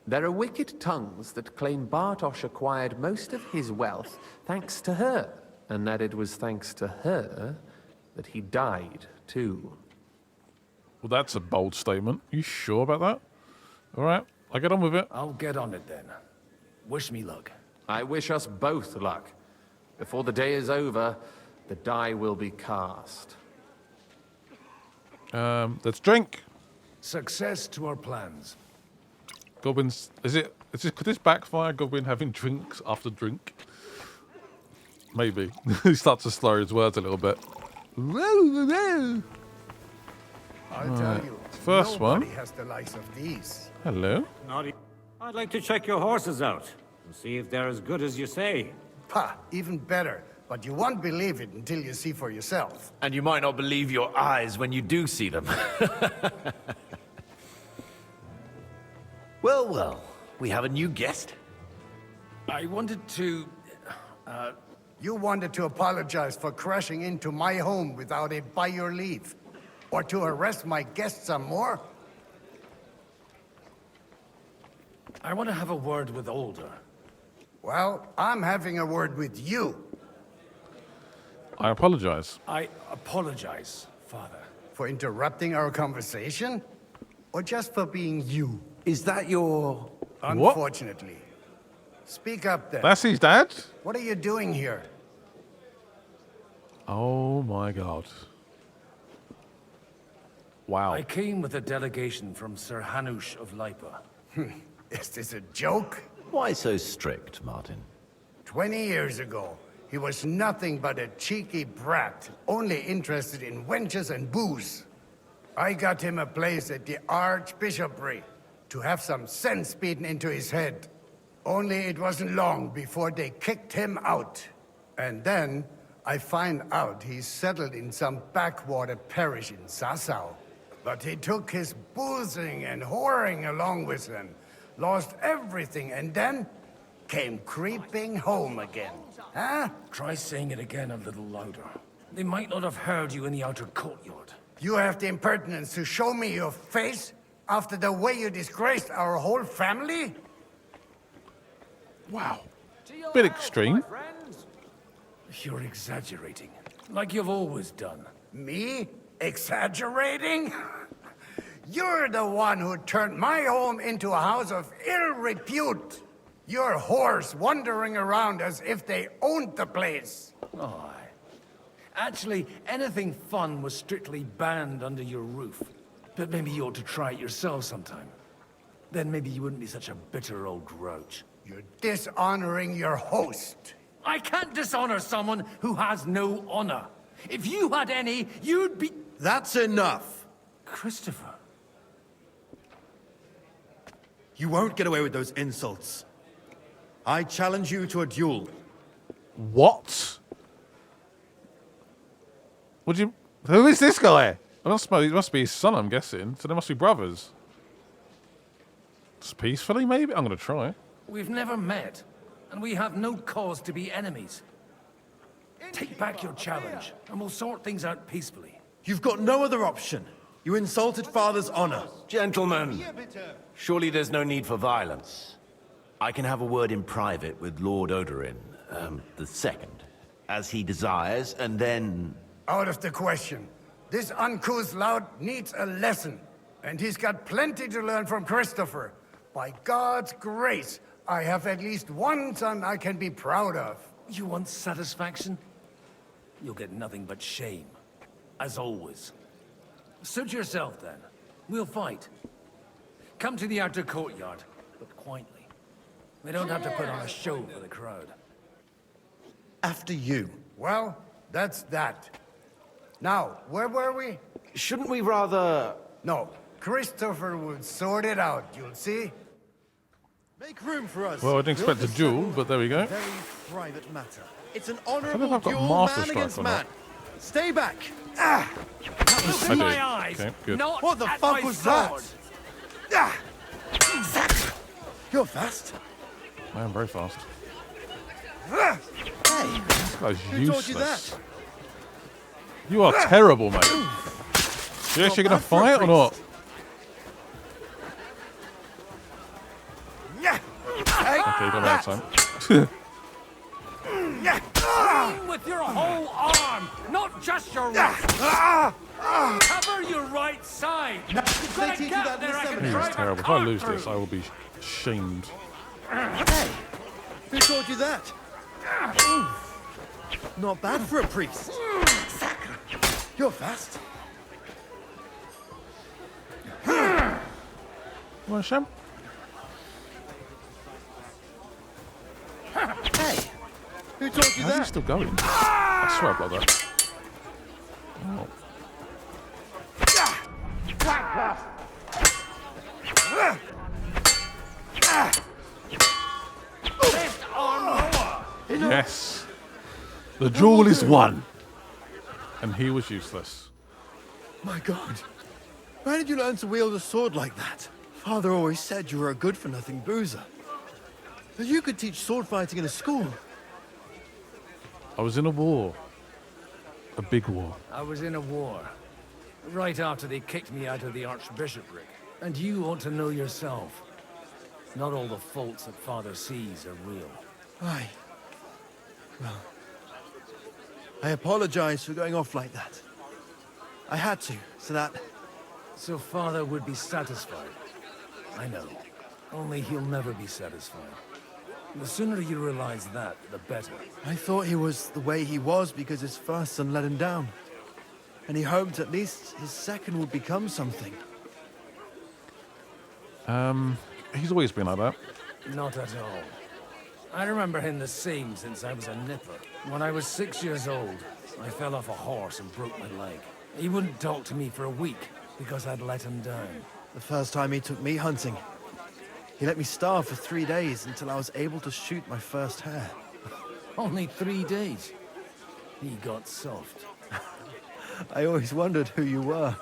There are wicked tongues that claim Bartosz acquired most of his wealth thanks to her. And that it was thanks to her that he died, too. Well, that's a bold statement. You sure about that? All right, I'll get on with it. I'll get on it then. Wish me luck. I wish us both luck. Before the day is over, the die will be cast. Let's drink. Success to our plans. Godwin's... Could this backfire, Godwin having drinks after drink? Maybe. He starts to slur his words a little bit. I'll tell you, First nobody one. has the likes of these. Hello. I'd like to check your horses out and see if they're as good as you say. Ha, even better. But you won't believe it until you see for yourself. And you might not believe your eyes when you do see them. Well, well, we have a new guest. I wanted to... You wanted to apologize for crashing into my home without it by your leave. Or to arrest my guests some more? I want to have a word with Alder. Well, I'm having a word with you. I apologize. I apologize, Father. For interrupting our conversation? Or just for being you? Is that your... Unfortunately. Speak up then. That's his dad? What are you doing here? Oh my god. Wow. I came with a delegation from Sir Hanush of Lipa. Is this a joke? Why so strict, Martin? 20 years ago, he was nothing but a cheeky brat, only interested in wenches and booze. I got him a place at the Archbishopric to have some sense beaten into his head. Only it wasn't long before they kicked him out. And then I find out he's settled in some backwater parish in Sassau. But he took his boozing and whoring along with him, lost everything, and then came creeping home again. Huh? Try saying it again a little louder. They might not have heard you in the outer courtyard. You have the impertinence to show me your face after the way you disgraced our whole family? Wow. Bit extreme. You're exaggerating, like you've always done. Me? Exaggerating? You're the one who turned my home into a house of ill repute. Your whores wandering around as if they owned the place. Oh, actually, anything fun was strictly banned under your roof. But maybe you ought to try it yourself sometime. Then maybe you wouldn't be such a bitter old grouch. You're dishonoring your host. I can't dishonor someone who has no honor. If you had any, you'd be... That's enough. Christopher. You won't get away with those insults. I challenge you to a duel. What? Would you... Who is this guy? It must be his son, I'm guessing. So they must be brothers. Just peacefully, maybe? I'm going to try. We've never met, and we have no cause to be enemies. Take back your challenge, and we'll sort things out peacefully. You've got no other option. You insulted Father's honor. Gentlemen, surely there's no need for violence. I can have a word in private with Lord Odorin, the second, as he desires, and then... Out of the question. This uncouth lout needs a lesson, and he's got plenty to learn from Christopher. By God's grace, I have at least one son I can be proud of. You want satisfaction? You'll get nothing but shame, as always. Suit yourself, then. We'll fight. Come to the outer courtyard, but quietly. We don't have to put on a show for the crowd. After you. Well, that's that. Now, where were we? Shouldn't we rather... No, Christopher will sort it out, you'll see. Make room for us. Well, I didn't expect a duel, but there we go. Very private matter. It's an I don't know if honorable I've got duel, Master man Strike against or man. not. Stay back. Look I in my do. eyes! Okay, good. Not What the at fuck my was sword. that? You're fast. I am very fast. Hey, This guy's who taught you useless. that? You are terrible, mate. You actually going to fight or not? Okay, got me that time. Swing with your whole arm, not just your wrist. Cover your right side. You've got a gap there. I can This drive is a terrible. If I car lose through. this, I will be shamed. Hey, who taught you that? Not bad for a priest. You're fast. Well, Shem? Hey, who taught you How's he that? still going? I swear about that. Oh. Left arm lower. Yes. The duel is won. And he was useless. My God. Where did you learn to wield a sword like that? Father always said you were a good-for-nothing boozer. That you could teach sword fighting in a school. I was in a war. A big war. I was in a war. Right after they kicked me out of the archbishopric. And you ought to know yourself. Not all the faults that Father sees are real. Aye. Well, I apologize for going off like that. I had to, so that... So Father would be satisfied. I know. Only he'll never be satisfied. The sooner you realize that, the better. I thought he was the way he was because his first son let him down. And he hoped at least his second would become something. He's always been like that. Not at all. I remember him the same since I was a nipper. When I was 6 years old, I fell off a horse and broke my leg. He wouldn't talk to me for a week because I'd let him down. The first time he took me hunting, he let me starve for 3 days until I was able to shoot my first hare. Only 3 days. He got soft. I always wondered who you were.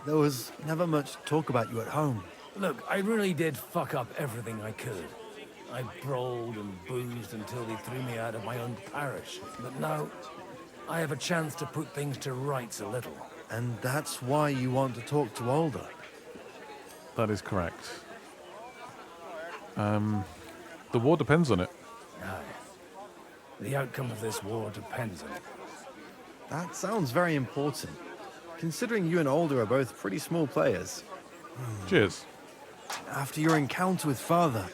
There was never much talk about you at home. Look, I really did fuck up everything I could. I brawled and boozed until they threw me out of my own parish. But now, I have a chance to put things to rights a little. And that's why you want to talk to Alder? That is correct. The war depends on it. Aye. The outcome of this war depends on it. That sounds very important, considering you and Alder are both pretty small players. Cheers. After your encounter with Father,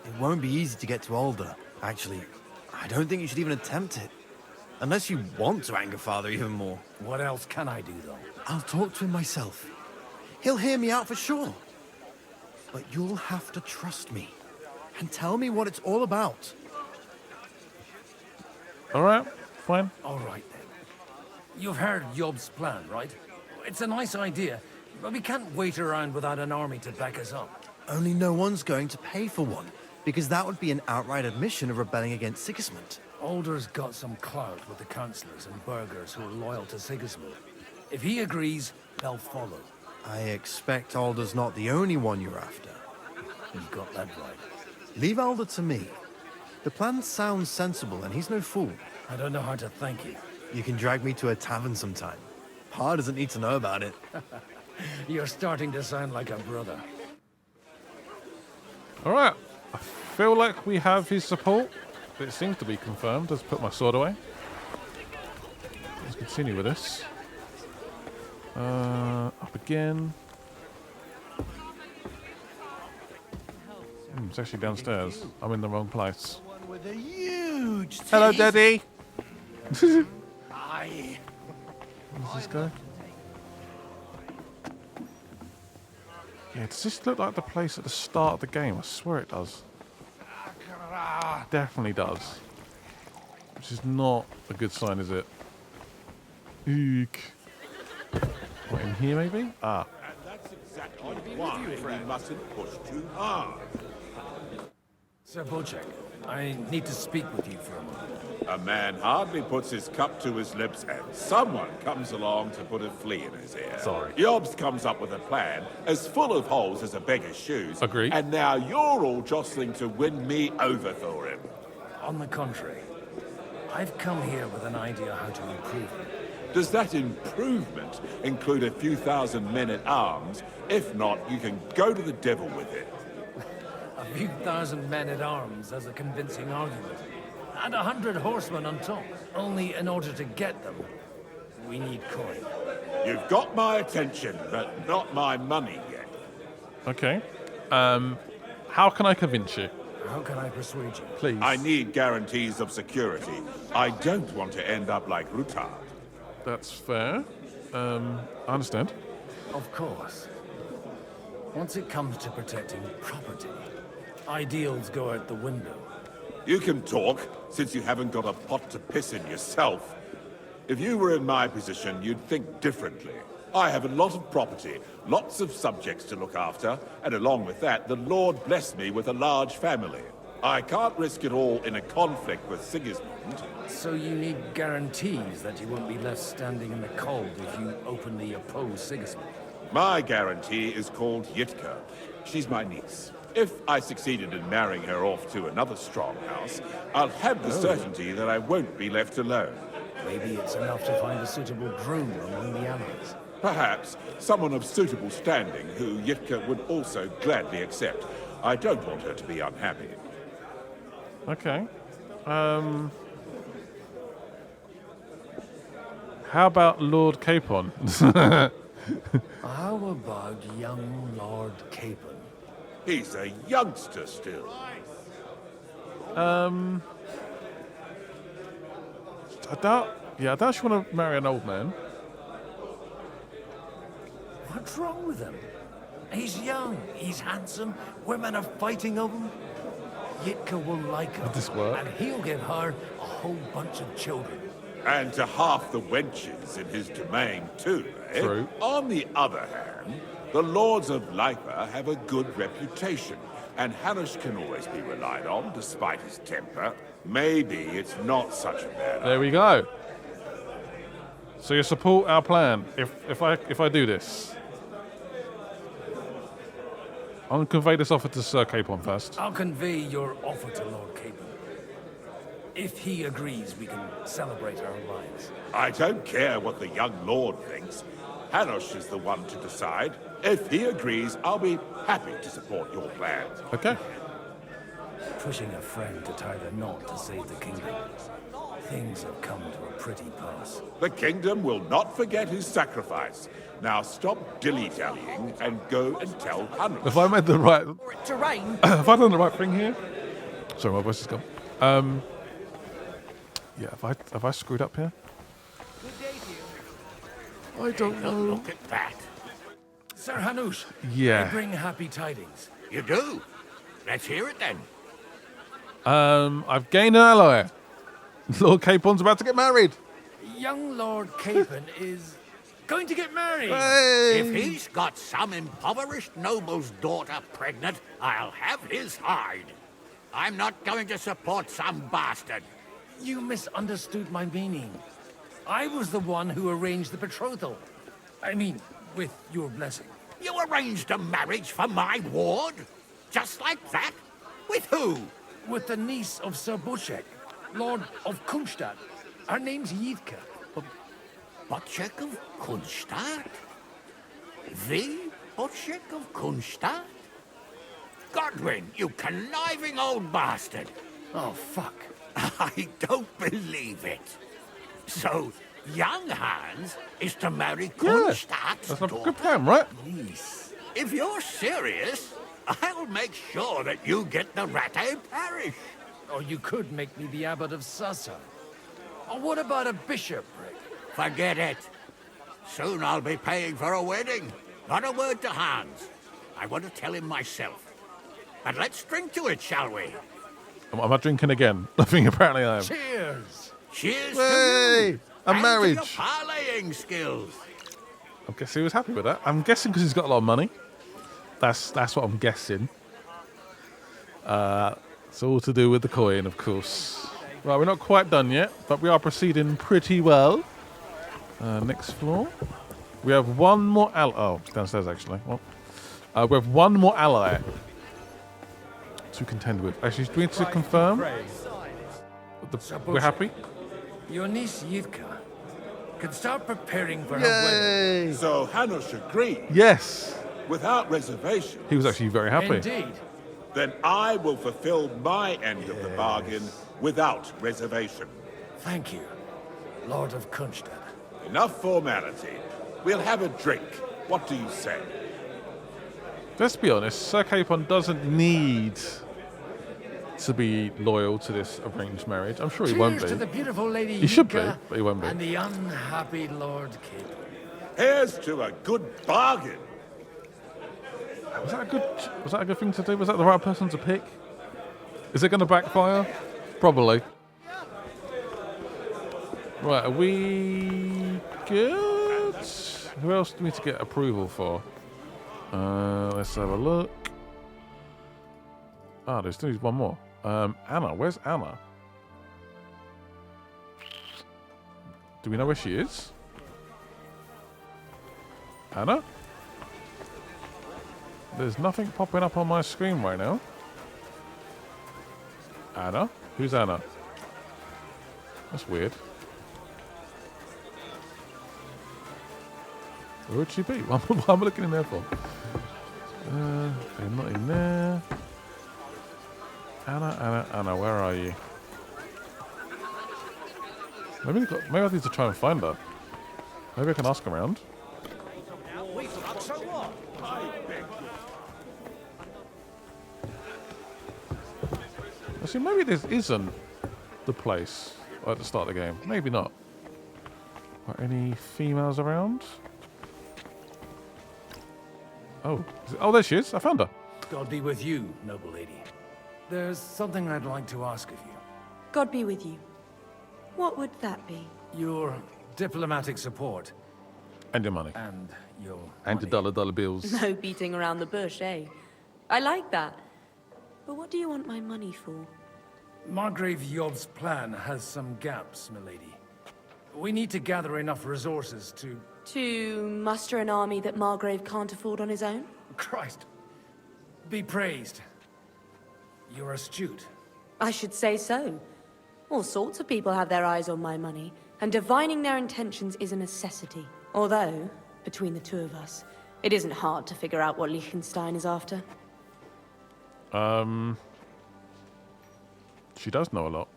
it won't be easy to get to Alder. Actually, I don't think you should even attempt it. Unless you want to anger Father even more. What else can I do, though? I'll talk to him myself. He'll hear me out for sure. But you'll have to trust me and tell me what it's all about. All right, fine. All right, then. You've heard Yob's plan, right? It's a nice idea, but we can't wait around without an army to back us up. Only no one's going to pay for one, because that would be an outright admission of rebelling against Sigismund. Alder's got some clout with the councillors and burghers who are loyal to Sigismund. If he agrees, they'll follow. I expect Alder's not the only one you're after. You've got that right. Leave Alder to me. The plan sounds sensible, and he's no fool. I don't know how to thank you. You can drag me to a tavern sometime. Pa doesn't need to know about it. You're starting to sound like a brother. All right. I feel like we have his support. It seems to be confirmed. Let's put my sword away. Let's continue with this. Up again. It's actually downstairs. I'm in the wrong place. With a huge Hello, Daddy. Aye. Where's this guy? Yeah, does this look like the place at the start of the game? I swear it does. Definitely does. Which is not a good sign, is it? Eek. What, in here maybe? Ah. And that's exactly why we mustn't push too hard. Sir Bocek, I need to speak with you for a moment. A man hardly puts his cup to his lips and someone comes along to put a flea in his ear. Sorry. Yobs comes up with a plan as full of holes as a beggar's shoes. Agreed. And now you're all jostling to win me over for him. On the contrary, I've come here with an idea how to improve it. Does that improvement include a few thousand men at arms? If not, you can go to the devil with it. A few thousand men at arms as a convincing argument. And 100 horsemen on top. Only in order to get them, we need coin. You've got my attention, but not my money yet. Okay. How can I convince you? How can I persuade you? Please. I need guarantees of security. I don't want to end up like Rutard. That's fair. I understand. Of course. Once it comes to protecting property, ideals go out the window. You can talk, since you haven't got a pot to piss in yourself. If you were in my position, you'd think differently. I have a lot of property, lots of subjects to look after, and along with that, the Lord blessed me with a large family. I can't risk it all in a conflict with Sigismund. So you need guarantees that you won't be left standing in the cold if you openly oppose Sigismund. My guarantee is called Yitka. She's my niece. If I succeeded in marrying her off to another strong house, I'll have the certainty that I won't be left alone. Maybe it's enough to find a suitable groom among the allies. Perhaps someone of suitable standing who Yitka would also gladly accept. I don't want her to be unhappy. Okay. How about Lord Capon? How about young Lord Capon? He's a youngster still. I doubt she want to marry an old man. What's wrong with him? He's young, he's handsome, women are fighting over him. Yitka will like him, Would this work? and he'll give her a whole bunch of children. And to half the wenches in his domain, too, eh? True. On the other hand, the Lords of Lipa have a good reputation, and Hanush can always be relied on, despite his temper. Maybe it's not such a bad idea. There we go. So you support our plan if I do this? I'm going to convey this offer to Sir Capon first. I'll convey your offer to Lord Capon. If he agrees, we can celebrate our alliance. I don't care what the young lord thinks. Hanush is the one to decide. If he agrees, I'll be happy to support your plans. Okay. Pushing a friend to tie the knot to save the kingdom. Things have come to a pretty pass. The kingdom will not forget his sacrifice. Now stop dilly-dallying and go and tell Hanush. If I made the right... Terrain. Have I done the right thing here? Sorry, my voice is gone. Yeah, have I screwed up here? I don't know. Look at that. Sir Hanush. Yeah. I bring happy tidings. You do? Let's hear it then. I've gained an ally. Lord Capon's about to get married. Young Lord Capon is going to get married. Hey. If he's got some impoverished noble's daughter pregnant, I'll have his hide. I'm not going to support some bastard. You misunderstood my meaning. I was the one who arranged the betrothal. I mean, with your blessing. You arranged a marriage for my ward? Just like that? With who? With the niece of Sir Bushek, Lord of Kunstadt. Her name's Yidka. Bushek of Kunstadt? The Bushek of Kunstadt? Godwin, you conniving old bastard. Oh, fuck. I don't believe it. So, young Hans is to marry Kunstadt's That's a daughter? good plan, right? Yes. If you're serious, I'll make sure that you get the Rattay parish. Or you could make me the abbot of Sassa. Or what about a bishopric? Forget it. Soon I'll be paying for a wedding. Not a word to Hans. I want to tell him myself. But let's drink to it, shall we? Am I drinking again? I think apparently I am. Cheers! Cheers Hey, to you! a and marriage. to your parlaying skills. I guess he was happy with that. I'm guessing because he's got a lot of money. That's what I'm guessing. It's all to do with the coin, of course. Right, we're not quite done yet, but we are proceeding pretty well. Next floor. We have one more ally. Oh, it's downstairs actually. Well, we have one more ally to contend with. Actually, do we need to confirm? We're happy? Your niece Yidka can start preparing for her Yay! So Hanush agreed? Yes. Without reservation? He was actually very happy. wedding. Indeed. Then I will fulfill my end of the bargain without reservation. Thank you, Lord of Kunstadt. Enough formality. We'll have a drink. What do you say? Let's be honest, Sir Capon doesn't need to be loyal to this arranged marriage. I'm sure he won't be. Cheers to the beautiful lady He should be, Yidka but he won't be. and the unhappy Lord Capon. Here's to a good bargain. Was that a good thing to do? Was that the right person to pick? Is it going to backfire? Probably. Right, are we good? Who else do we need to get approval for? Let's have a look. Ah, there's still one more. Anna, where's Anna? Do we know where she is? Anna? There's nothing popping up on my screen right now. Anna? Who's Anna? That's weird. Where would she be? What am I looking in there for? They're not in there. Anna, where are you? Maybe I need to try and find her. Maybe I can ask around. See, maybe this isn't the place at the start of the game. Maybe not. Are any females around? Oh, there she is. I found her. God be with you, noble lady. There's something I'd like to ask of you. God be with you. What would that be? Your diplomatic support. And your money. And your And your dollar bills. No beating around the bush, eh? I like that. But what do you want my money for? Margrave Yob's plan has some gaps, milady. We need to gather enough resources to... To muster an army that Margrave can't afford on his own? Christ. Be praised. You're astute. I should say so. All sorts of people have their eyes on my money, and divining their intentions is a necessity. Although, between the two of us, it isn't hard to figure out what Liechtenstein is after. She does know a lot.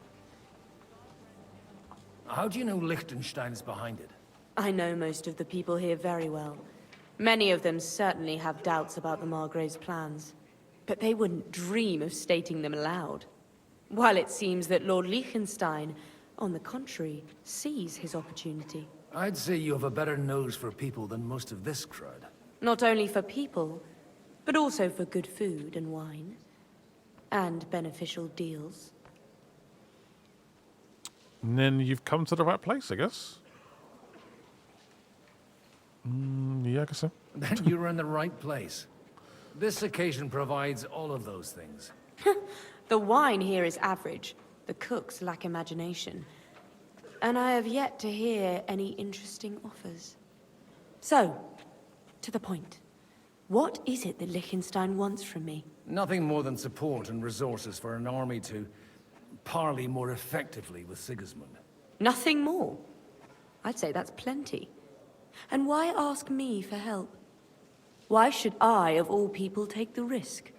How do you know Liechtenstein is behind it? I know most of the people here very well. Many of them certainly have doubts about the Margrave's plans, but they wouldn't dream of stating them aloud. While it seems that Lord Liechtenstein, on the contrary, sees his opportunity. I'd say you have a better nose for people than most of this crowd. Not only for people, but also for good food and wine, and beneficial deals. And then you've come to the right place, I guess. Yeah, I guess so. Then you're in the right place. This occasion provides all of those things. The wine here is average. The cooks lack imagination. And I have yet to hear any interesting offers. So, to the point. What is it that Liechtenstein wants from me? Nothing more than support and resources for an army to parley more effectively with Sigismund. Nothing more? I'd say that's plenty. And why ask me for help? Why should I, of all people, take the risk?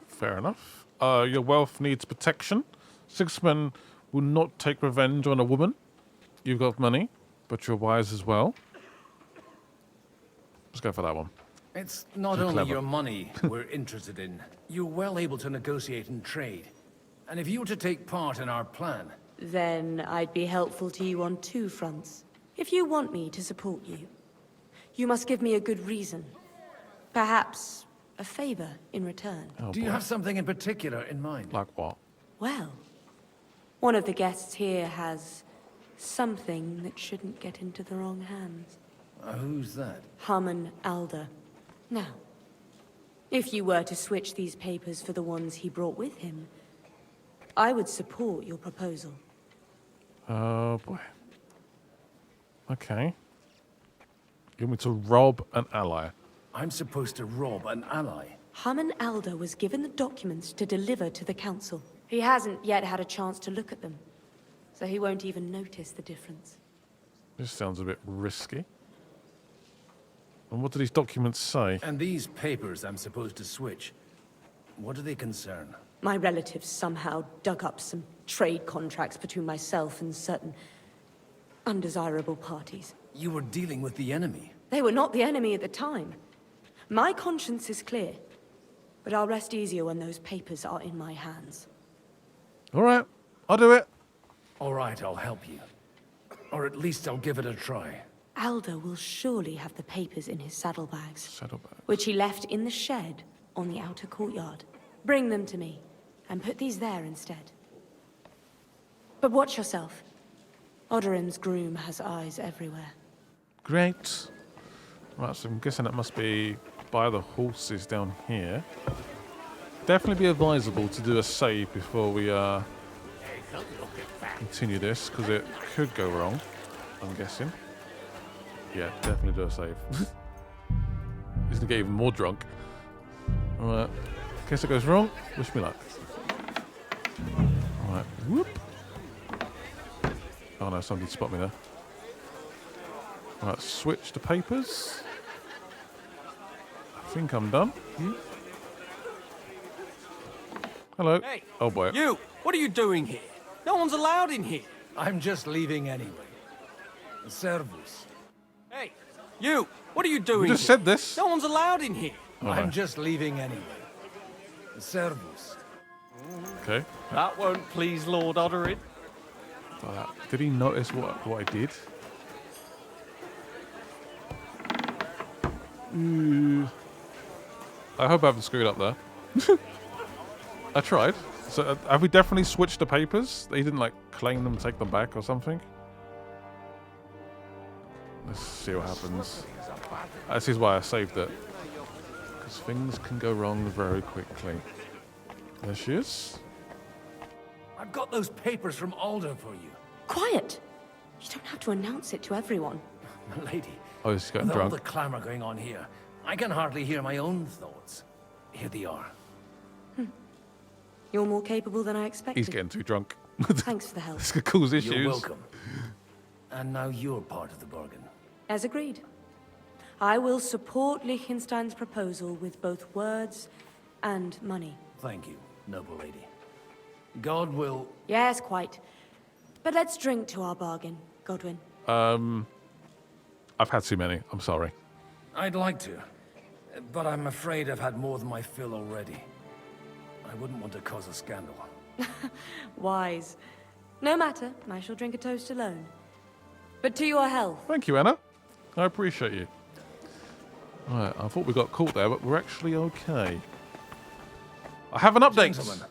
Fair enough. Your wealth needs protection. Sigismund will not take revenge on a woman. You've got money, but you're wise as well. Let's go for that one. It's not Too only clever. your money we're interested in. You're well able to negotiate and trade. And if you were to take part in our plan... Then I'd be helpful to you on two fronts. If you want me to support you, you must give me a good reason. Perhaps a favor in return. Do you have something in particular in mind? Like what? Well, one of the guests here has something that shouldn't get into the wrong hands. Who's that? Harmon Alder. Now, if you were to switch these papers for the ones he brought with him, I would support your proposal. Oh boy. Okay. You want me to rob an ally? I'm supposed to rob an ally? Harmon Alder was given the documents to deliver to the council. He hasn't yet had a chance to look at them, so he won't even notice the difference. This sounds a bit risky. And what do these documents say? And these papers I'm supposed to switch, what do they concern? My relatives somehow dug up some trade contracts between myself and certain undesirable parties. You were dealing with the enemy. They were not the enemy at the time. My conscience is clear, but I'll rest easier when those papers are in my hands. All right, I'll do it. All right, I'll help you. Or at least I'll give it a try. Alder will surely have the papers in his saddlebags. Saddlebags. Which he left in the shed on the outer courtyard. Bring them to me, and put these there instead. But watch yourself. Odorin's groom has eyes everywhere. Great. Right, so I'm guessing that must be by the horses down here. Definitely be advisable to do a save before we continue this, because it could go wrong, I'm guessing. Yeah, definitely do a save. He's gonna get even more drunk. Alright, in case it goes wrong, wish me luck. Alright, whoop. Oh no, somebody spot me there. Alright, switch the papers. I think I'm done. Hello. Hey, oh boy. You! What are you doing here? No one's allowed in here. I'm just leaving anyway. Servus. Hey, you! What are you doing You just here? said this. No one's allowed in here. Oh, I'm no. just leaving anyway. Servus. Okay. That won't please Lord Odorin. Did he notice what I did? I hope I haven't screwed up there. I tried. So have we definitely switched the papers? They didn't like claim them, take them back or something? Let's see what happens. This is why I saved it. Because things can go wrong very quickly. There she is. I've got those papers from Alder for you. Quiet! You don't have to announce it to everyone. Lady, Oh, he's getting with all drunk. the clamor going on here, I can hardly hear my own thoughts. here they are. You're more capable than I expected. He's getting too drunk. Thanks for the help. This could cause issues. You're welcome. And now you're part of the bargain. As agreed. I will support Liechtenstein's proposal with both words and money. Thank you, noble lady. God will... Yes, quite. But let's drink to our bargain, Godwin. I've had too many. I'm sorry. I'd like to, but I'm afraid I've had more than my fill already. I wouldn't want to cause a scandal. Wise. No matter, I shall drink a toast alone. But to your health. Thank you, Anna. I appreciate you. Right, I thought we got caught there, but we're actually okay. I have an update. Gentlemen,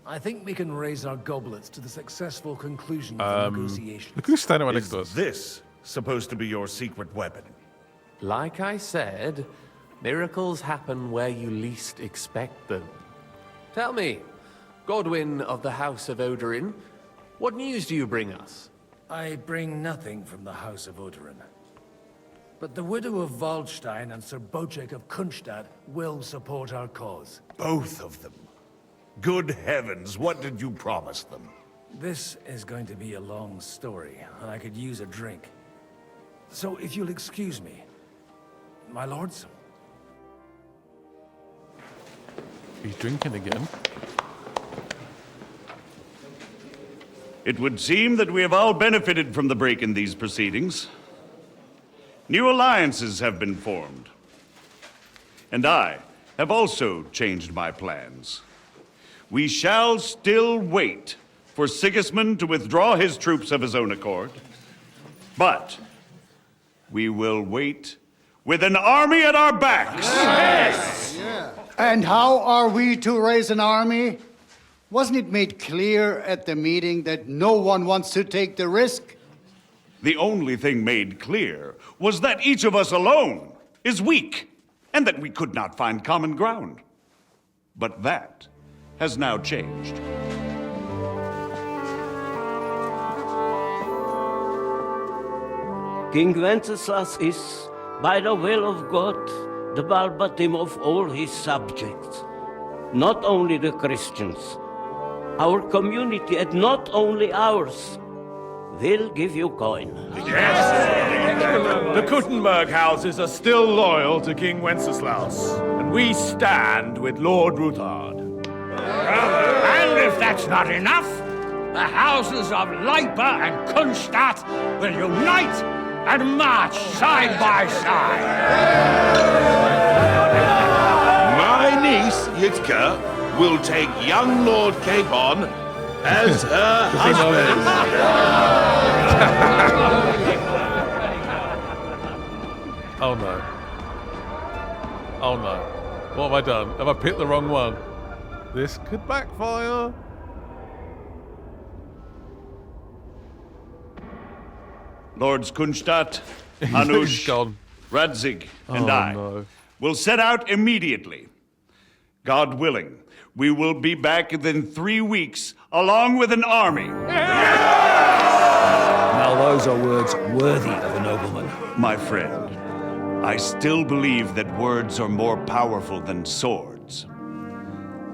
I think we can raise our goblets to the successful conclusion of the negotiations. Look who's standing right next Is to us. this supposed to be your secret weapon? Like I said, miracles happen where you least expect them. Tell me, Godwin of the House of Odorin, what news do you bring us? I bring nothing from the House of Odorin. But the widow of Waldstein and Sir Bocek of Kunstadt will support our cause. Both of them. Good heavens, what did you promise them? This is going to be a long story, and I could use a drink. So if you'll excuse me, my lords? He's drinking again. It would seem that we have all benefited from the break in these proceedings. New alliances have been formed. And I have also changed my plans. We shall still wait for Sigismund to withdraw his troops of his own accord. But we will wait with an army at our backs. Yes! And how are we to raise an army? Wasn't it made clear at the meeting that no one wants to take the risk? The only thing made clear was that each of us alone is weak, and that we could not find common ground. But that has now changed. King Wenceslas is, by the will of God, the Balbatim of all his subjects. Not only the Christians, our community, and not only ours, will give you coin. The Kuttenberg houses are still loyal to King Wenceslaus, and we stand with Lord Ruthard. And if that's not enough, the houses of Leipa and Kunstadt will unite and march side by side. My niece, Yitka, will take young Lord Capon as her husband. Oh no. Oh no. What have I done? Have I picked the wrong one? This could backfire. Lords Kunstadt, Hanush, Radzig, and I will set out immediately. God willing, we will be back within 3 weeks, along with an army. Now those are words worthy of a nobleman. My friend, I still believe that words are more powerful than swords.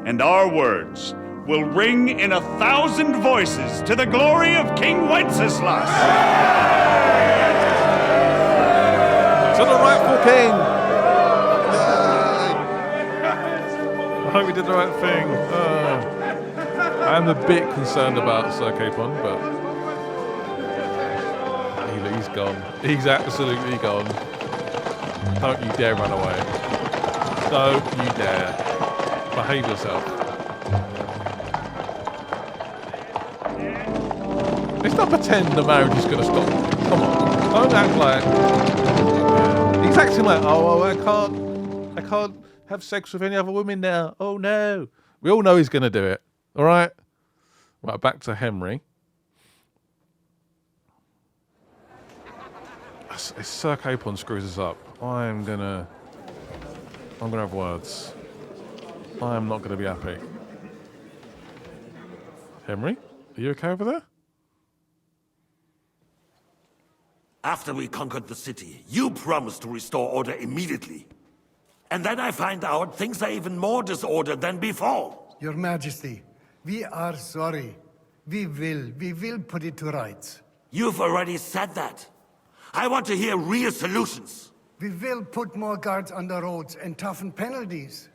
And our words will ring in 1,000 voices to the glory of King Wenceslas. To the rightful king. I hope we did the right thing. I'm a bit concerned about Sir Capon, but he's gone. He's absolutely gone. Don't you dare run away. Don't you dare. Behave yourself. Let's not pretend the marriage is going to stop. Come on. Don't act like... He's acting like, oh, I can't have sex with any other women now. Oh, no. We all know he's going to do it. All right? Right, back to Henry. If Sir Capon screws us up, I'm gonna have words. I'm not gonna be happy. Henry, are you okay over there? After we conquered the city, you promised to restore order immediately. And then I find out things are even more disordered than before. Your Majesty, we are sorry. We will put it to rights. You've already said that. I want to hear real solutions. We will put more guards on the roads and toughen penalties.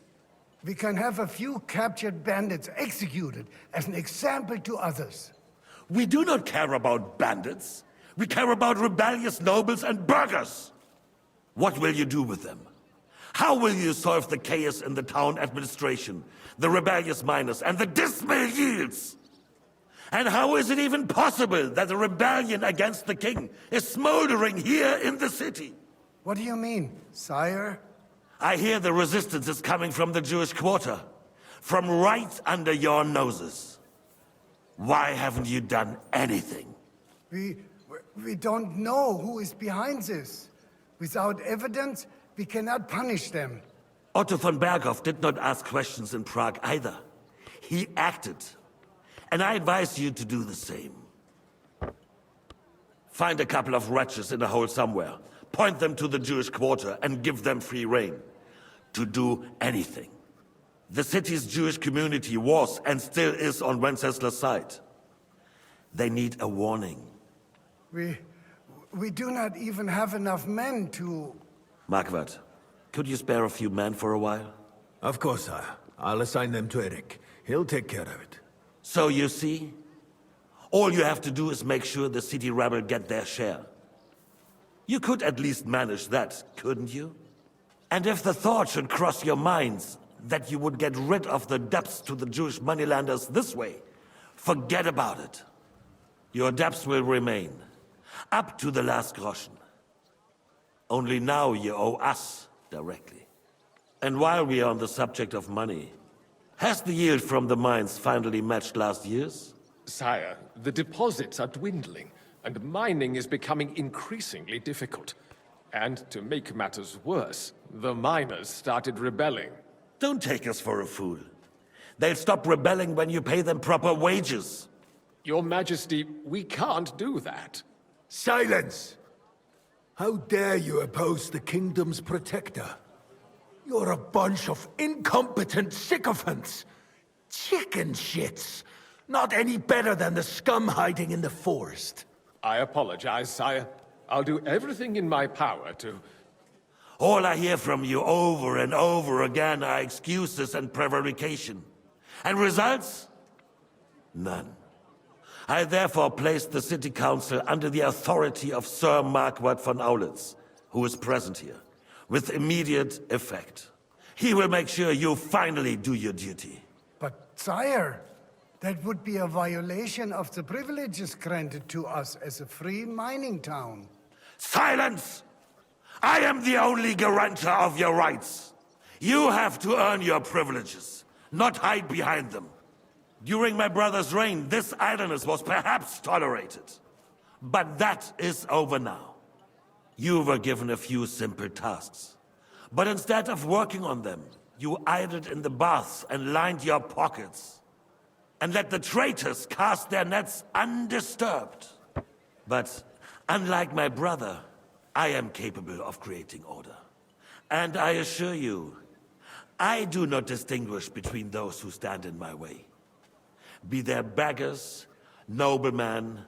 We can have a few captured bandits executed as an example to others. We do not care about bandits. We care about rebellious nobles and burghers. What will you do with them? How will you solve the chaos in the town administration, the rebellious miners, and the dismal yields? And how is it even possible that a rebellion against the king is smoldering here in the city? What do you mean, sire? I hear the resistance is coming from the Jewish quarter, from right under your noses. Why haven't you done anything? We don't know who is behind this. Without evidence, we cannot punish them. Otto von Berghoff did not ask questions in Prague either. He acted. And I advise you to do the same. Find a couple of wretches in a hole somewhere, point them to the Jewish quarter, and give them free rein to do anything. The city's Jewish community was and still is on Wencesla's side. They need a warning. We do not even have enough men to... Marquardt, could you spare a few men for a while? Of course, sire. I'll assign them to Eric. He'll take care of it. So you see, all you have to do is make sure the city rabble get their share. You could at least manage that, couldn't you? And if the thought should cross your minds that you would get rid of the debts to the Jewish moneylanders this way, forget about it. Your debts will remain, up to the last groschen. Only now you owe us directly. And while we are on the subject of money, has the yield from the mines finally matched last year's? Sire, the deposits are dwindling, and mining is becoming increasingly difficult. And to make matters worse, the miners started rebelling. Don't take us for a fool. They'll stop rebelling when you pay them proper wages. Your Majesty, we can't do that. Silence! How dare you oppose the kingdom's protector? You're a bunch of incompetent sycophants! Chicken shits! Not any better than the scum hiding in the forest. I apologize, sire. I'll do everything in my power to... All I hear from you over and over again are excuses and prevarication. And results? None. I therefore place the City Council under the authority of Sir Marquardt von Aulitz, who is present here, with immediate effect. He will make sure you finally do your duty. But, sire, that would be a violation of the privileges granted to us as a free mining town. Silence! I am the only guarantor of your rights. You have to earn your privileges, not hide behind them. During my brother's reign, this idleness was perhaps tolerated. But that is over now. You were given a few simple tasks. But instead of working on them, you idled in the baths and lined your pockets. And let the traitors cast their nets undisturbed. But unlike my brother, I am capable of creating order. And I assure you, I do not distinguish between those who stand in my way. Be they beggars, noblemen,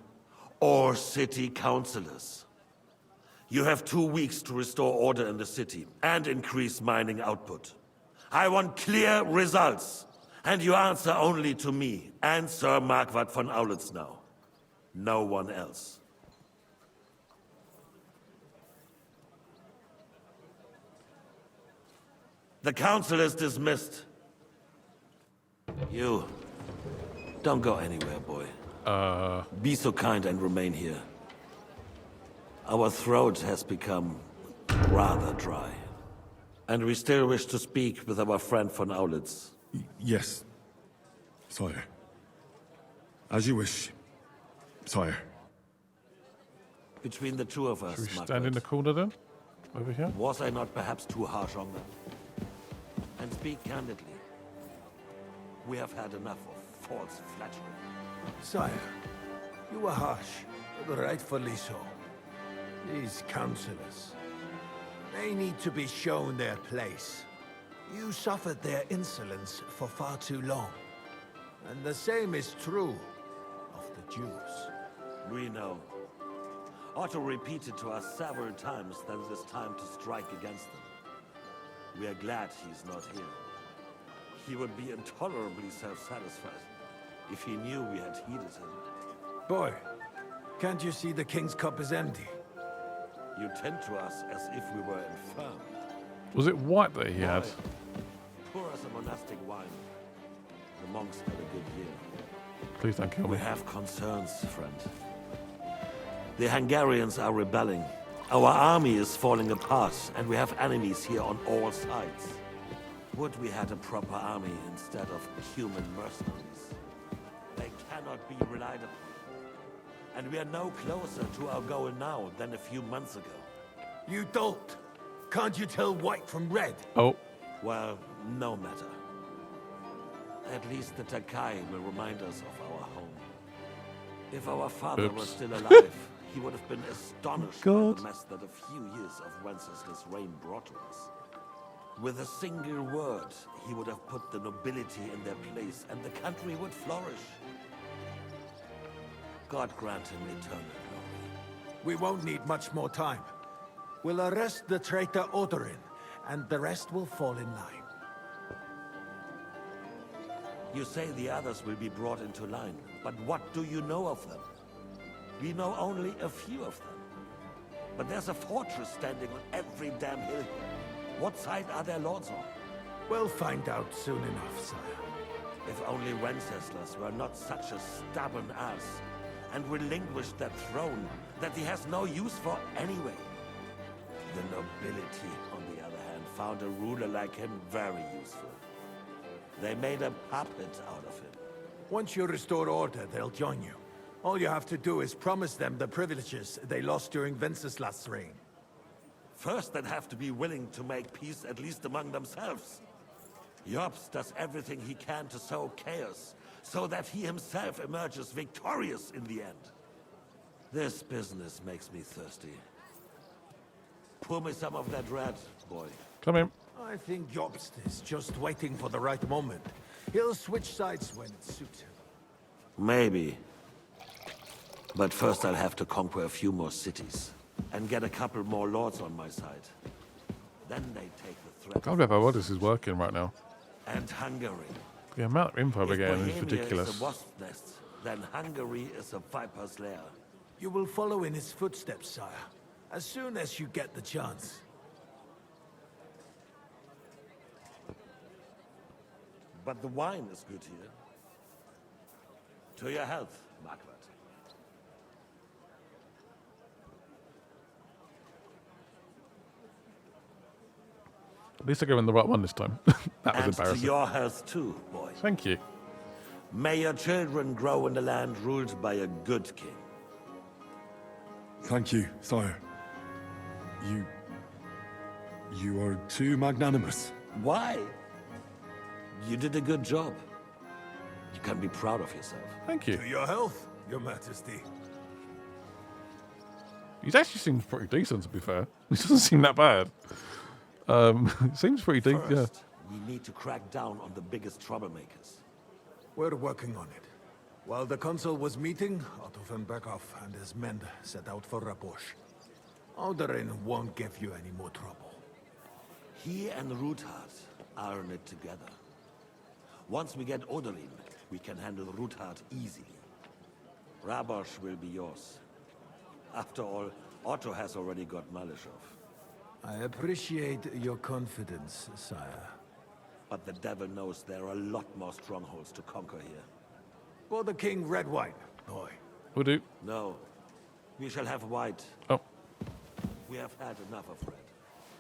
or city councillors. You have 2 weeks to restore order in the city and increase mining output. I want clear results, and you answer only to me and Sir Marquardt von Aulitz now. No one else. The council is dismissed. You... don't go anywhere, boy. Be so kind and remain here. Our throat has become rather dry. And we still wish to speak with our friend von Aulitz. Yes, sire. As you wish, sire. Between the two of us, Should we stand in the corner then? Over here? Was I not perhaps too harsh on them? And speak candidly. We have had enough of false flattery. Sire, you were harsh, but rightfully so. These councillors, they need to be shown their place. You suffered their insolence for far too long. And the same is true of the Jews. We know. Otto repeated to us several times that it is time to strike against them. We are glad he's not here. He would be intolerably self-satisfied if he knew we had heeded him. Boy, can't you see the king's cup is empty? You tend to us as if we were infirm. Was it white that he had? Pour us a monastic wine. The monks had a good year. Please don't kill me. We have concerns, friend. The Hungarians are rebelling. Our army is falling apart, and we have enemies here on all sides. Would we had a proper army instead of human mercenaries? They cannot be relied upon. And we are no closer to our goal now than a few months ago. You don't. Can't you tell white from red? Oh. Well, no matter. At least the Takai will remind us of our home. If our father was still alive, he would have been astonished by the mess that a few years of Wenceslas' reign brought to us. With a single word, he would have put the nobility in their place, and the country would flourish. God grant him eternal glory. We won't need much more time. We'll arrest the traitor Odorin, and the rest will fall in line. You say the others will be brought into line, but what do you know of them? We know only a few of them. But there's a fortress standing on every damn hill here. What side are their lords on? We'll find out soon enough, sire. If only Wenceslas were not such a stubborn ass, and relinquished that throne that he has no use for anyway. The nobility, on the other hand, found a ruler like him very useful. They made a puppet out of him. Once you restore order, they'll join you. All you have to do is promise them the privileges they lost during Wenceslas' reign. First, they'd have to be willing to make peace at least among themselves. Jobst does everything he can to sow chaos, so that he himself emerges victorious in the end. This business makes me thirsty. Pour me some of that red, boy. Come in. I think Jobst is just waiting for the right moment. He'll switch sides when it suits him. Maybe. But first I'll have to conquer a few more cities, and get a couple more lords on my side. Then they take the threat. I can't believe how well this is working right now. And Hungary. The amount of info we're getting is Bohemia ridiculous. is a wasp nest, then Hungary is a viper's lair. You will follow in his footsteps, sire, as soon as you get the chance. But the wine is good here. To your health, Margaret. At least I go in the right one this time. That was And embarrassing. to your health too, boy. Thank you. May your children grow in a land ruled by a good king. Thank you, sire. You are too magnanimous. Why? You did a good job. You can be proud of yourself. Thank you. To your health, your majesty. He actually seems pretty decent, to be fair. He doesn't seem that bad. Seems pretty decent, yeah. First, we need to crack down on the biggest troublemakers. We're working on it. While the consul was meeting, Otto von Berghoff and his men set out for Reforged. Odorin won't give you any more trouble. He and Ruthard are in it together. Once we get Odorin, we can handle Ruthard easily. Rabosch will be yours. After all, Otto has already got Malishov. I appreciate your confidence, sire. But the devil knows there are a lot more strongholds to conquer here. For the king, red wine, boy. Will do. No. We shall have white. Oh. We have had enough of red.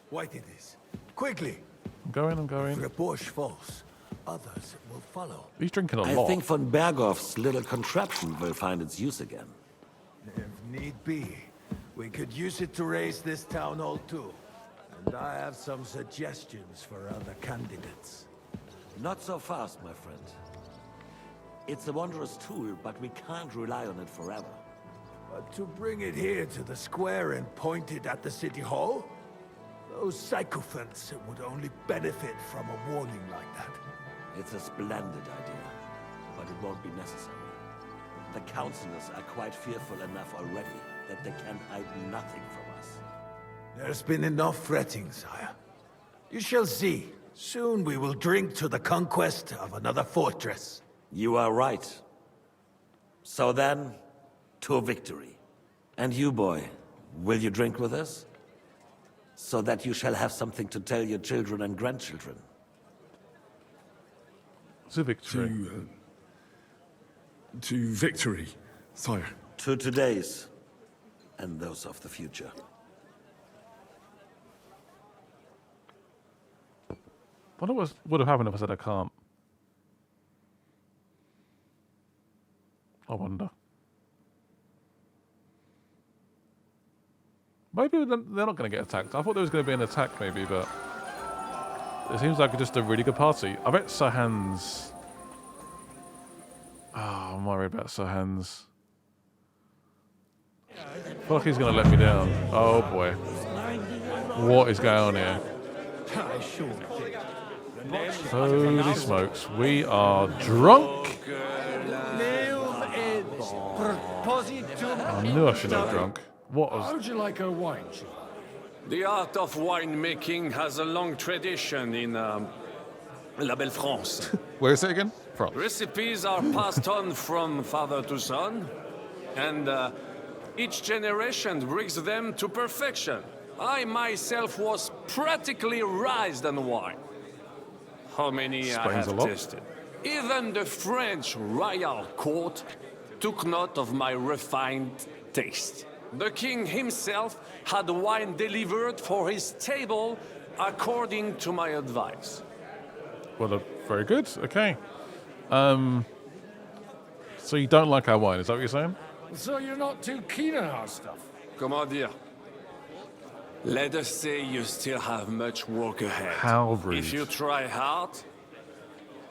White it is. Quickly! I'm going. If Reforged falls, others will follow. He's drinking a I lot. think von Berghoff's little contraption will find its use again. If need be, we could use it to raise this town hall too. And I have some suggestions for other candidates. Not so fast, my friend. It's a wondrous tool, but we can't rely on it forever. But to bring it here to the square and point it at the city hall? Those sycophants would only benefit from a warning like that. It's a splendid idea, but it won't be necessary. The councillors are quite fearful enough already that they can hide nothing from us. There's been enough fretting, sire. You shall see. Soon we will drink to the conquest of another fortress. You are right. So then, to victory. And you, boy, will you drink with us? So that you shall have something to tell your children and grandchildren. To victory. To victory, sire. To today's, and those of the future. I wonder what would have happened if I said I can't. I wonder. Maybe they're not going to get attacked. I thought there was going to be an attack maybe, but it seems like just a really good party. I bet Sir Hans... Oh, I'm worried about Sir Hans. I feel like he's going to let me down. Oh boy. What is going on here? Holy smokes. We are drunk. I knew I should have drunk. What was... How'd you like a wine? The art of winemaking has a long tradition in La Belle France. Where is it again? France. Recipes are passed on from father to son, and each generation brings them to perfection. I myself was practically raised on wine. How many I Explains have a lot. tasted. Even the French royal court took note of my refined taste. The king himself had wine delivered for his table according to my advice. Well, very good. Okay. So you don't like our wine, is that what you're saying? So you're not too keen on our stuff? Comment dire? Let us say you still have much work ahead. How rude. If you try hard,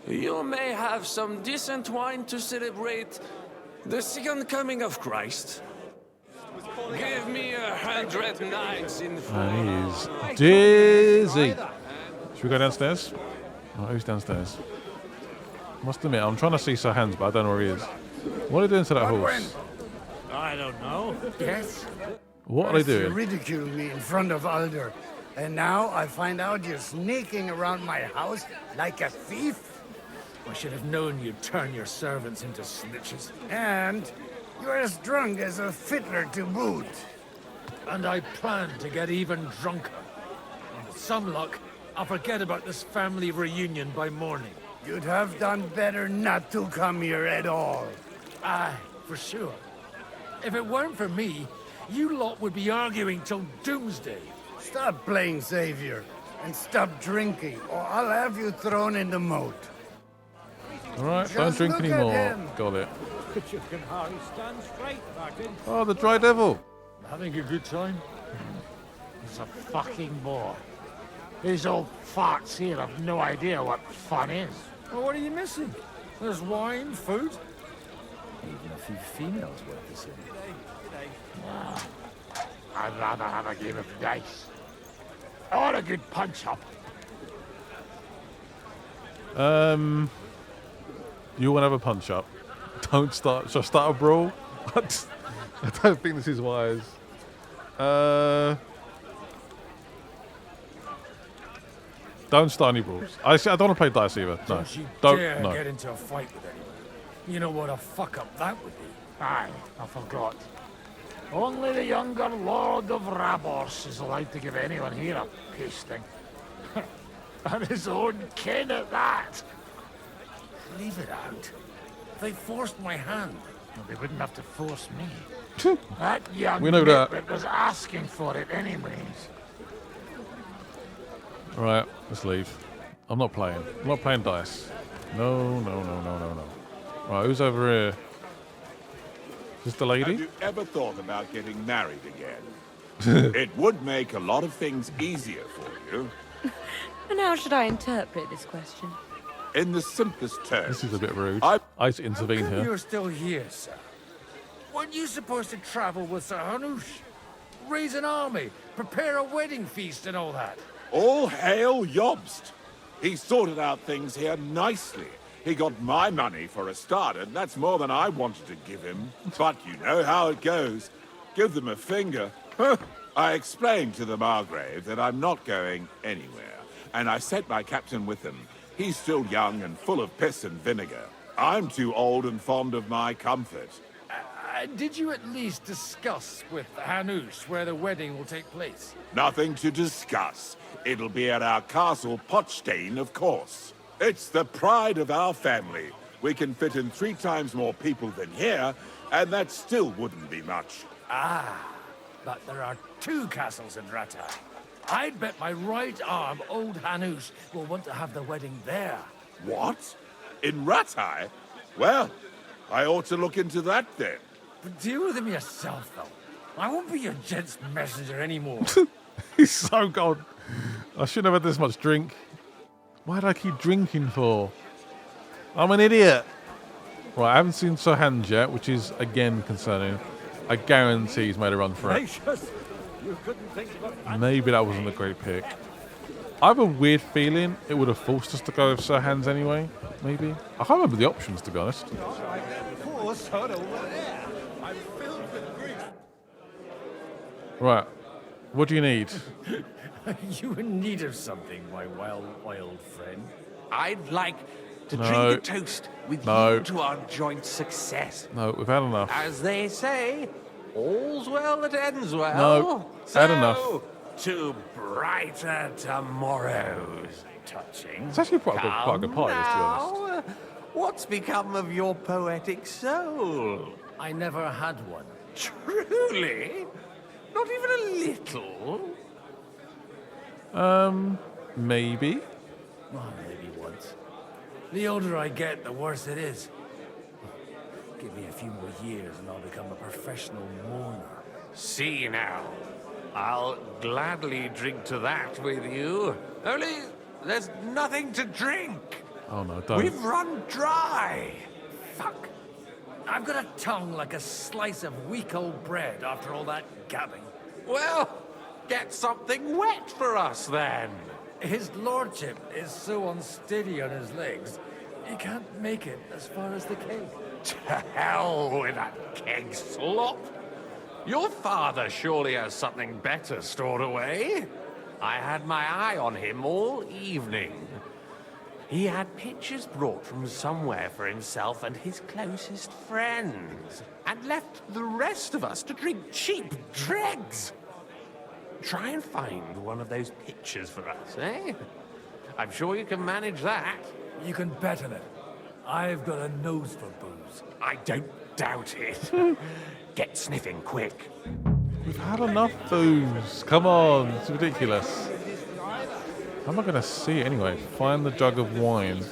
you may have some decent wine to celebrate the second coming of Christ. Give me 100 nights in He's dizzy. Should we go downstairs? Oh, who's downstairs? Must admit, I'm trying to see Sir Hans, but I don't know where he is. What are they doing to that horse? I don't know. Yes? What are they You doing? ridiculed me in front of Alder. And now I find out you're sneaking around my house like a thief? I should have known you'd turn your servants into snitches. And you're as drunk as a fiddler to boot. And I plan to get even drunker. And with some luck, I'll forget about this family reunion by morning. You'd have done better not to come here at all. Aye, for sure. If it weren't for me, you lot would be arguing till doomsday. Stop playing savior and stop drinking, or I'll have you thrown in the moat. Alright, don't Just drink look at anymore. him. Got it. You can hardly stand straight, Martin. Oh, the dry devil. Having a good time? He's a fucking bore. These old farts here have no idea what fun is. Well, what are you missing? There's wine, food. Even a few females worth the same. I'd rather have a game of dice. Or a good punch-up. You want to have a punch up? Don't start. Shall I start a brawl? I don't think this is wise. Don't start any brawls. I don't want to play dice either. No. Don't you Don't. dare No. get into a fight with anyone. You know what a fuck-up that would be. Aye, I forgot. Only the younger Lord of Rabos is allowed to give anyone here a pasting. And his own kin at that. Leave it out. They forced my hand. Well, they wouldn't have to force me. That young We know that. nitwit was asking for it anyways. Right, let's leave. I'm not playing. I'm not playing dice. No. Right, who's over here? Is this the lady? Have you ever thought about getting married again? It would make a lot of things easier for you. And how should I interpret this question? In the simplest terms. This is a bit rude. I should intervene How come here. you're still here, sir? Weren't you supposed to travel with Sir Hanush? raise an army, prepare a wedding feast and all that. All hail Jobst. He sorted out things here nicely. He got my money for a start, and that's more than I wanted to give him. But you know how it goes. Give them a finger. I explained to the Margrave that I'm not going anywhere, and I sent my captain with him. He's still young and full of piss and vinegar. I'm too old and fond of my comfort. Did you at least discuss with Hanush where the wedding will take place? Nothing to discuss. It'll be at our castle Potstein, of course. It's the pride of our family. We can fit in 3 times more people than here, and that still wouldn't be much. But there are 2 castles in Rattay. I'd bet my right arm old Hanush will want to have the wedding there. What? In Rattay? Well, I ought to look into that then. But deal with him yourself, though. I won't be your gent's messenger anymore. He's so gone. I shouldn't have had this much drink. Why did I keep drinking for? I'm an idiot. Right, I haven't seen Sohanj yet, which is, again, concerning. I guarantee he's made a run for it. Maybe that wasn't a great pick. I have a weird feeling it would have forced us to go with Sohanj anyway. Maybe. I can't remember the options, to be honest. Right. What do you need? You in need of something, my well-oiled friend. I'd like to No. drink a toast with No. you to our joint success. No, we've had enough. As they say, all's well that ends well. No, had enough. To brighter tomorrows. Touching. It's actually quite a good party, to be honest. Now, what's become of your poetic soul? I never had one. Truly? Not even a little? Maybe. Well, maybe once. The older I get, the worse it is. Give me a few more years and I'll become a professional mourner. See now. I'll gladly drink to that with you. Only there's nothing to drink. Oh no, don't. We've run dry. Fuck. I've got a tongue like a slice of weak old bread after all that gabbing. Well, get something wet for us then. His lordship is so unsteady on his legs, he can't make it as far as the keg. To hell with that keg slop. Your father surely has something better stored away. I had my eye on him all evening. He had pictures brought from somewhere for himself and his closest friends, and left the rest of us to drink cheap dregs. Try and find one of those pictures for us, eh? I'm sure you can manage that. You can bet on it. I've got a nose for booze. I don't doubt it. Get sniffing quick. We've had enough booze. Come on, it's ridiculous. How am I going to see it anyway? Find the jug of wine.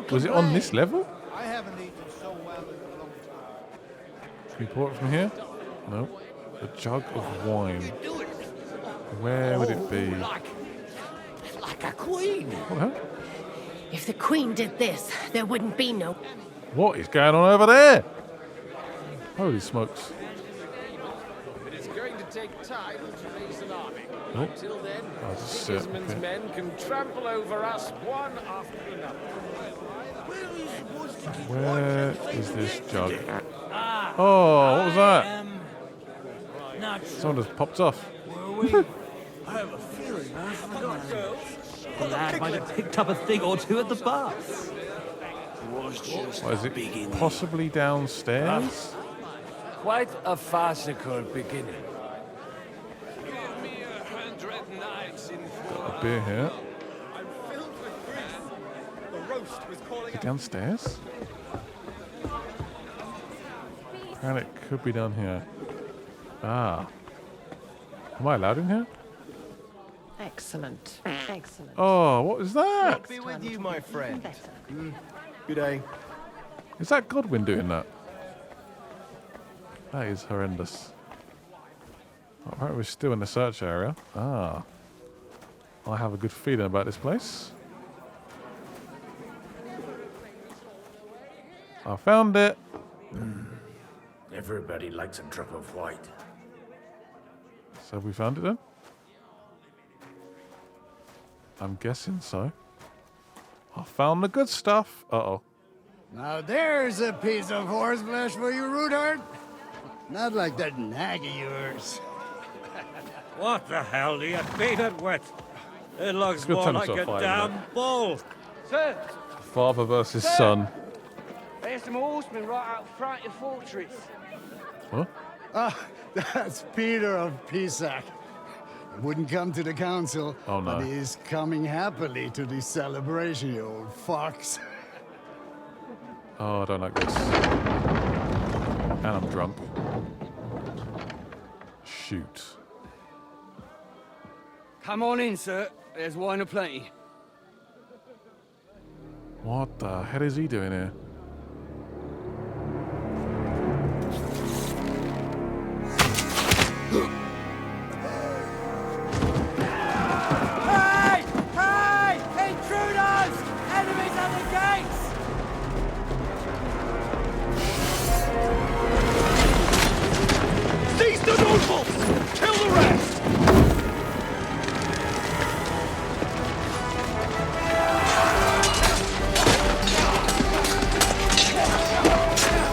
Was it on this level? I haven't eaten so well in a long time. Can we pour it from here? No. The jug of wine. Where would it be? Like a queen. What the hell? If the Queen did this, there wouldn't be no... What is going on over there? Holy smokes. It is going to take time to raise an army. Oh. Until then, Oh, that's just it. Sigismund's Okay. men can trample over us one after another. Where is this jug? Oh, what was that? Someone just popped off. I have a feeling I forgot. The lad might have picked up a thing or two at the bar. What is it? Possibly downstairs? Quite a farcical beginning. Got a beer here. Is it downstairs? Apparently it could be down here. Ah. Am I allowed in here? Excellent. Excellent. Oh, what is that? Be with you, my friend. Good day. Is that Godwin doing that? That is horrendous. Oh, apparently we're still in the search area. Ah. I have a good feeling about this place. I found it. Everybody likes a drop of white. So have we found it then? I'm guessing so. I found the good stuff. Uh-oh. Now there's a piece of horseflesh for you, Rootheart. Not like that nag of yours. What the hell do you beat it with? It looks good more time to like start a fighting, damn bull. Sir, Father versus son. there's some horsemen right out front of the fortress. What? That's Peter of Pisac. He wouldn't come to the council, Oh, no. but he's coming happily to the celebration, you old fox. Oh, I don't like this. And I'm drunk. Shoot. Come on in, sir. There's wine aplenty. What the hell is he doing here? Hey! Hey! Intruders! Enemies at the gates! Seize the nobles! Kill the rest!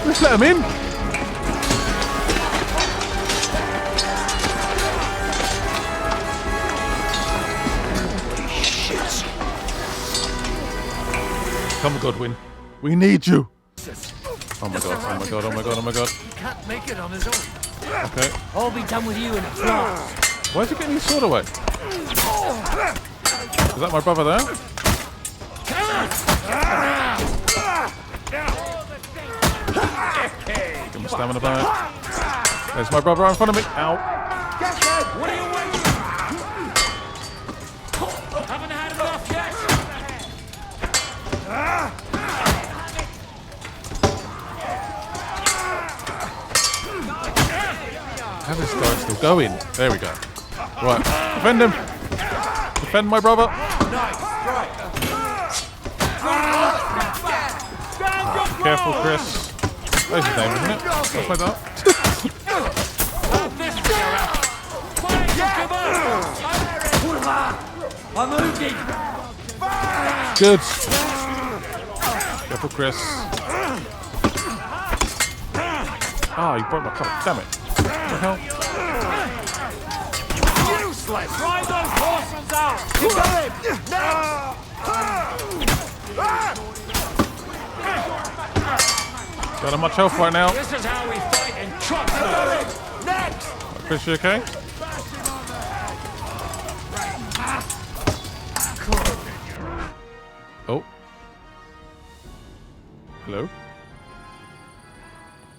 Let's let him in. Come, Godwin. We need you. Oh my god, oh my god, oh my god, oh my god. He can't make it on his own. Okay. I'll be done with you in a flash. Why is he getting his sword away? Is that my brother there? Get my stamina back. There's my brother in front of me. Ow. What are you waiting for? Haven't had enough yet? How is this guy still going? There we go. Right, defend him. Defend my brother. Careful, Chris. There's his name, isn't it? Just like that. I'm moving. Good. Careful, Chris. Ah, you broke my cup. Damn it. What the hell? Useless. Drive those horses out. You got him. Got him much health right now. This is how we fight in trucks. Next. Chris, you okay? Oh. Hello?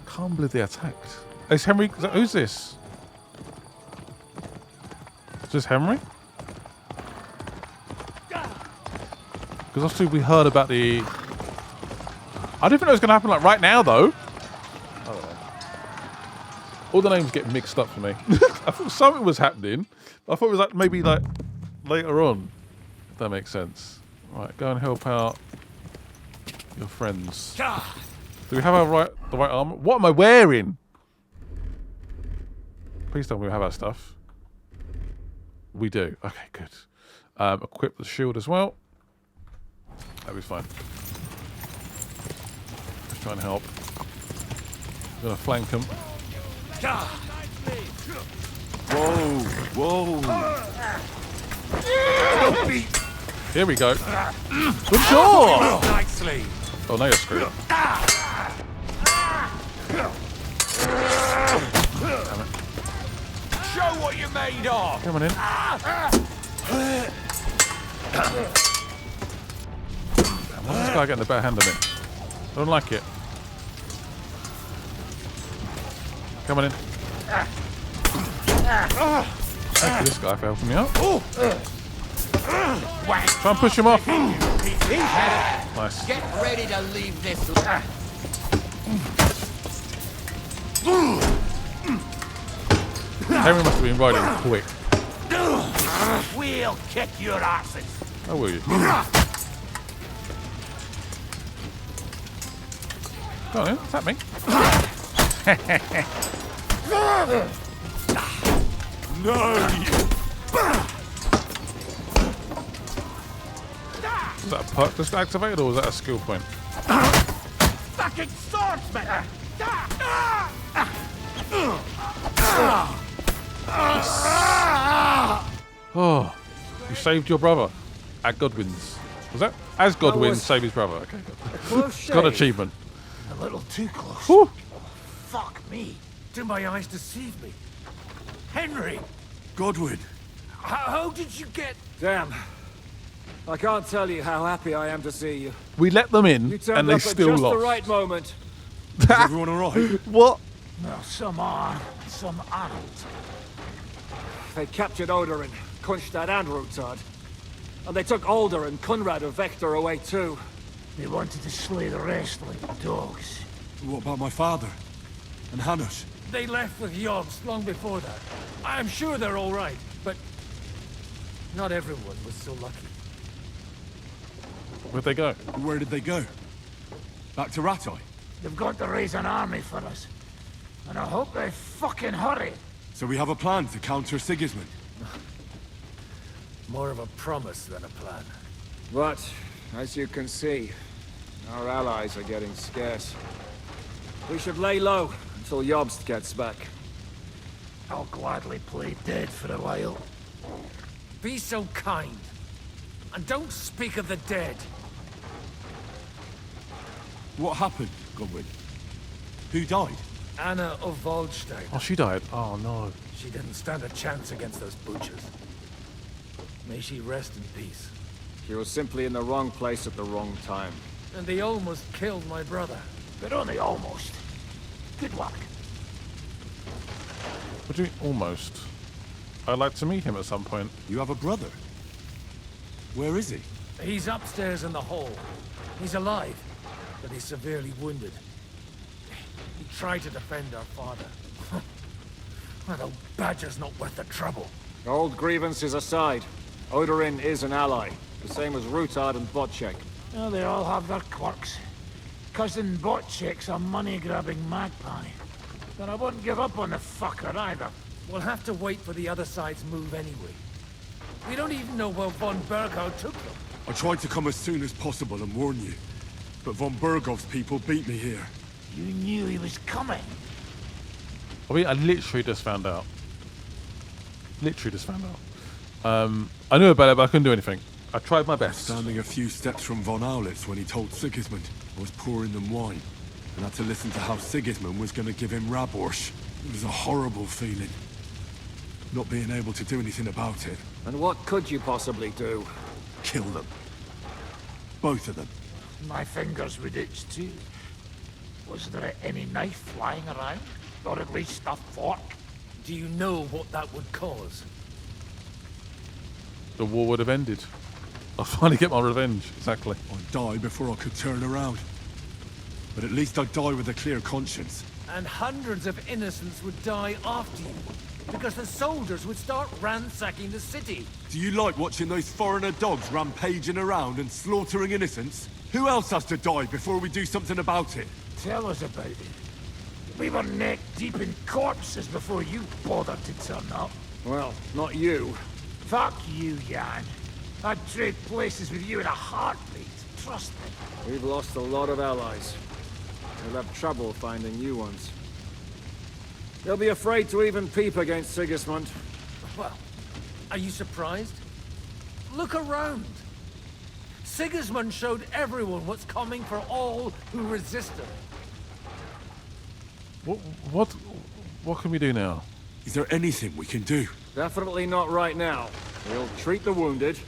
Can't believe they attacked. Is Henry? Who's this? Is this Henry? Because obviously we heard about the... I didn't think it was going to happen like right now, though. All the names get mixed up for me. I thought something was happening. I thought it was like maybe like later on. If that makes sense. Right, go and help out your friends. Do we have the right armor? What am I wearing? Please tell me we have our stuff. We do. Okay, good. Equip the shield as well. That'll be fine. Let's try and help. I'm gonna flank him. Whoa. Here we go. Good job! Nicely. Oh, now you're screwed. Show what you're made of. Come on in. Why is this guy getting the better hand of me? I don't like it. Come on in. Thank you, this guy for helping me out. Try and push him off. Nice. Get ready to leave this. Henry must have been riding quick. We'll kick your asses. How will you? Go on in, attack me. No! Was that a perk just activated, or was that a skill point? Fucking swordsman! Oh, you saved your brother at Godwin's. Was that? As Godwin saved his brother. Okay, good. Close Got an shave. achievement. A little too close. Whew. Fuck me. Do my eyes deceive me? Henry! Godwin! How did you get... Damn. I can't tell you how happy I am to see you. We let them in, You turned and they up at still just lost. the right moment. Is everyone alright? What? Well, some are, some aren't. They captured Odorin, Kunstad and Rutard. And they took Alder and Kunrad of Vector away too. They wanted to slay the rest like dogs. What about my father? And Hanush? They left with Yobs long before that. I'm sure they're all right, but not everyone was so lucky. Where'd they go? Where did they go? Back to Rattoi? They've got to raise an army for us. And I hope they fucking hurry. So we have a plan to counter Sigismund? More of a promise than a plan. But, as you can see, our allies are getting scarce. We should lay low until Jobst gets back. I'll gladly play dead for a while. Be so kind. And don't speak of the dead. What happened, Godwin? Who died? Anna of Waldstein. Oh, she died. Oh, no. She didn't stand a chance against those butchers. May she rest in peace. She was simply in the wrong place at the wrong time. And they almost killed my brother. But only almost. Good luck. What do you mean, almost? I'd like to meet him at some point. You have a brother? Where is he? He's upstairs in the hall. He's alive, but he's severely wounded. He tried to defend our father. Well, the badger's not worth the trouble. Old grievances aside, Odorin is an ally, the same as Rutard and Botchek. Oh, they all have their quirks. Cousin Botchek's a money-grabbing magpie. But I wouldn't give up on the fucker either. We'll have to wait for the other side's move anyway. We don't even know where von Berghow took them. I tried to come as soon as possible and warn you. But von Bergov's people beat me here. You knew he was coming. I mean, I literally just found out. Literally just found out. I knew about it, but I couldn't do anything. I tried my best. Standing a few steps from von Aulitz when he told Sigismund I was pouring them wine, and had to listen to how Sigismund was going to give him Raborsch. It was a horrible feeling. Not being able to do anything about it. And what could you possibly do? Kill them. Both of them. My fingers would itch too. Was there any knife lying around? Or at least a fork? Do you know what that would cause? The war would have ended. I'll finally get my revenge. Exactly. I'd die before I could turn around. But at least I'd die with a clear conscience. And hundreds of innocents would die after you. Because the soldiers would start ransacking the city. Do you like watching those foreigner dogs rampaging around and slaughtering innocents? Who else has to die before we do something about it? Tell us about it. We were neck deep in corpses before you bothered to turn up. Well, not you. Fuck you, Jan. I'd trade places with you in a heartbeat. Trust me. We've lost a lot of allies. We'll have trouble finding new ones. They'll be afraid to even peep against Sigismund. Well, are you surprised? Look around. Sigismund showed everyone what's coming for all who resist him. What can we do now? Is there anything we can do? Definitely not right now. We'll treat the wounded,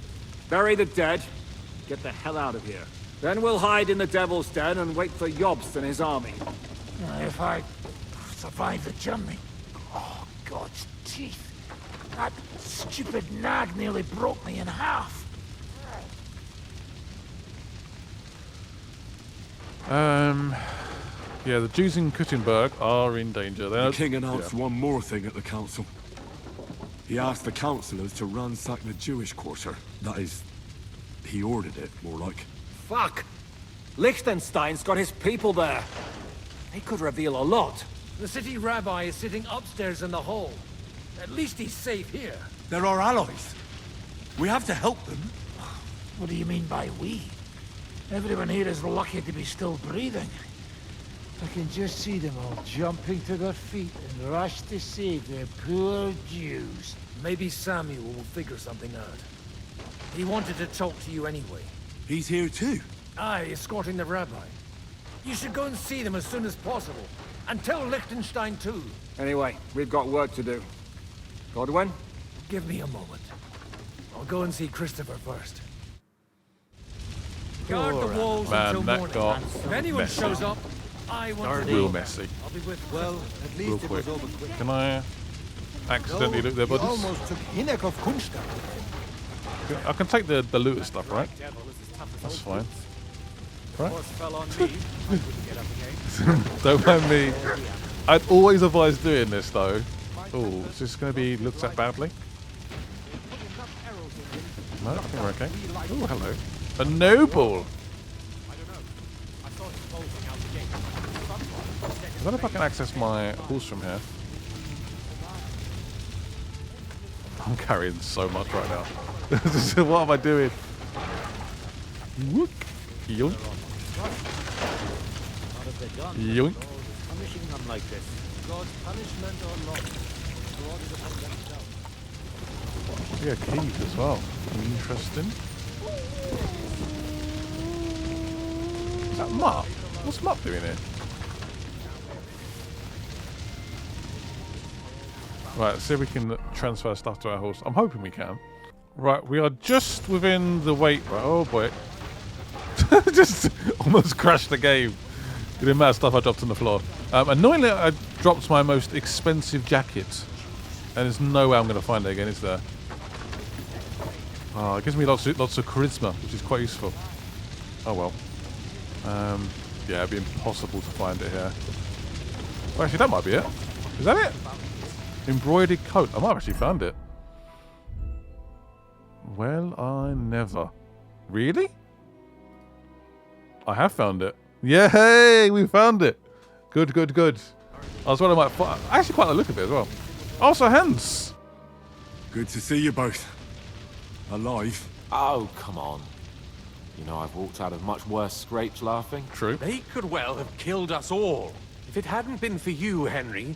bury the dead, get the hell out of here. Then we'll hide in the Devil's Den and wait for Jobst and his army. If I survive the journey... Oh, God's teeth. That stupid nag nearly broke me in half. Yeah, the Jews in Kuttenberg are in danger. The king announced one more thing at the council. He asked the councillors to ransack the Jewish quarter. That is, he ordered it, more like. Fuck! Liechtenstein's got his people there. They could reveal a lot. The city rabbi is sitting upstairs in the hall. At least he's safe here. They're our allies. We have to help them. What do you mean by we? Everyone here is lucky to be still breathing. I can just see them all jumping to their feet and rush to save their poor Jews. Maybe Samuel will figure something out. He wanted to talk to you anyway. He's here too. Aye, escorting the rabbi. You should go and see them as soon as possible. And tell Liechtenstein too. Anyway, we've got work to do. Godwin? Give me a moment. I'll go and see Christopher first. Guard the walls until that morning. got If anyone messy. shows up, I want to Real messy. I'll be with Well, at Real least it quick. was over quick. Can I accidentally loot their He bodies? almost took Hinnek of Kunstadt. I can take the looter stuff, right? That's fine. Right? Don't mind me. I'd always advise doing this though. Oh, is this going to be looked at badly? No, I think we're okay. Oh, hello. A noble! I wonder if I can access my horse from here. I'm carrying so much right now. What am I doing? Whoop. Yoink. Yoink. Punishing them like this. God's punishment or not. Yeah, keys as well. Interesting. Is that Mutt? What's Mutt doing here? Right, let's see if we can transfer stuff to our horse. I'm hoping we can. Right, we are just within the weight. Right, oh boy. Just almost crashed the game. The amount of stuff I dropped on the floor. Annoyingly, I dropped my most expensive jacket. And there's no way I'm going to find it again, is there? Oh, it gives me lots of charisma, which is quite useful. Oh well. Yeah, it'd be impossible to find it here. Well, actually, that might be it. Is that it? Embroidered coat. I might have actually found it. Well, I never. Really? I have found it. Yay! We found it. Good, good, good. I was wondering, I actually quite like the look of it as well. Also, hens. Good to see you both. Alive. Oh, come on. You know, I've walked out of much worse scrapes laughing. True. They could well have killed us all. If it hadn't been for you, Henry,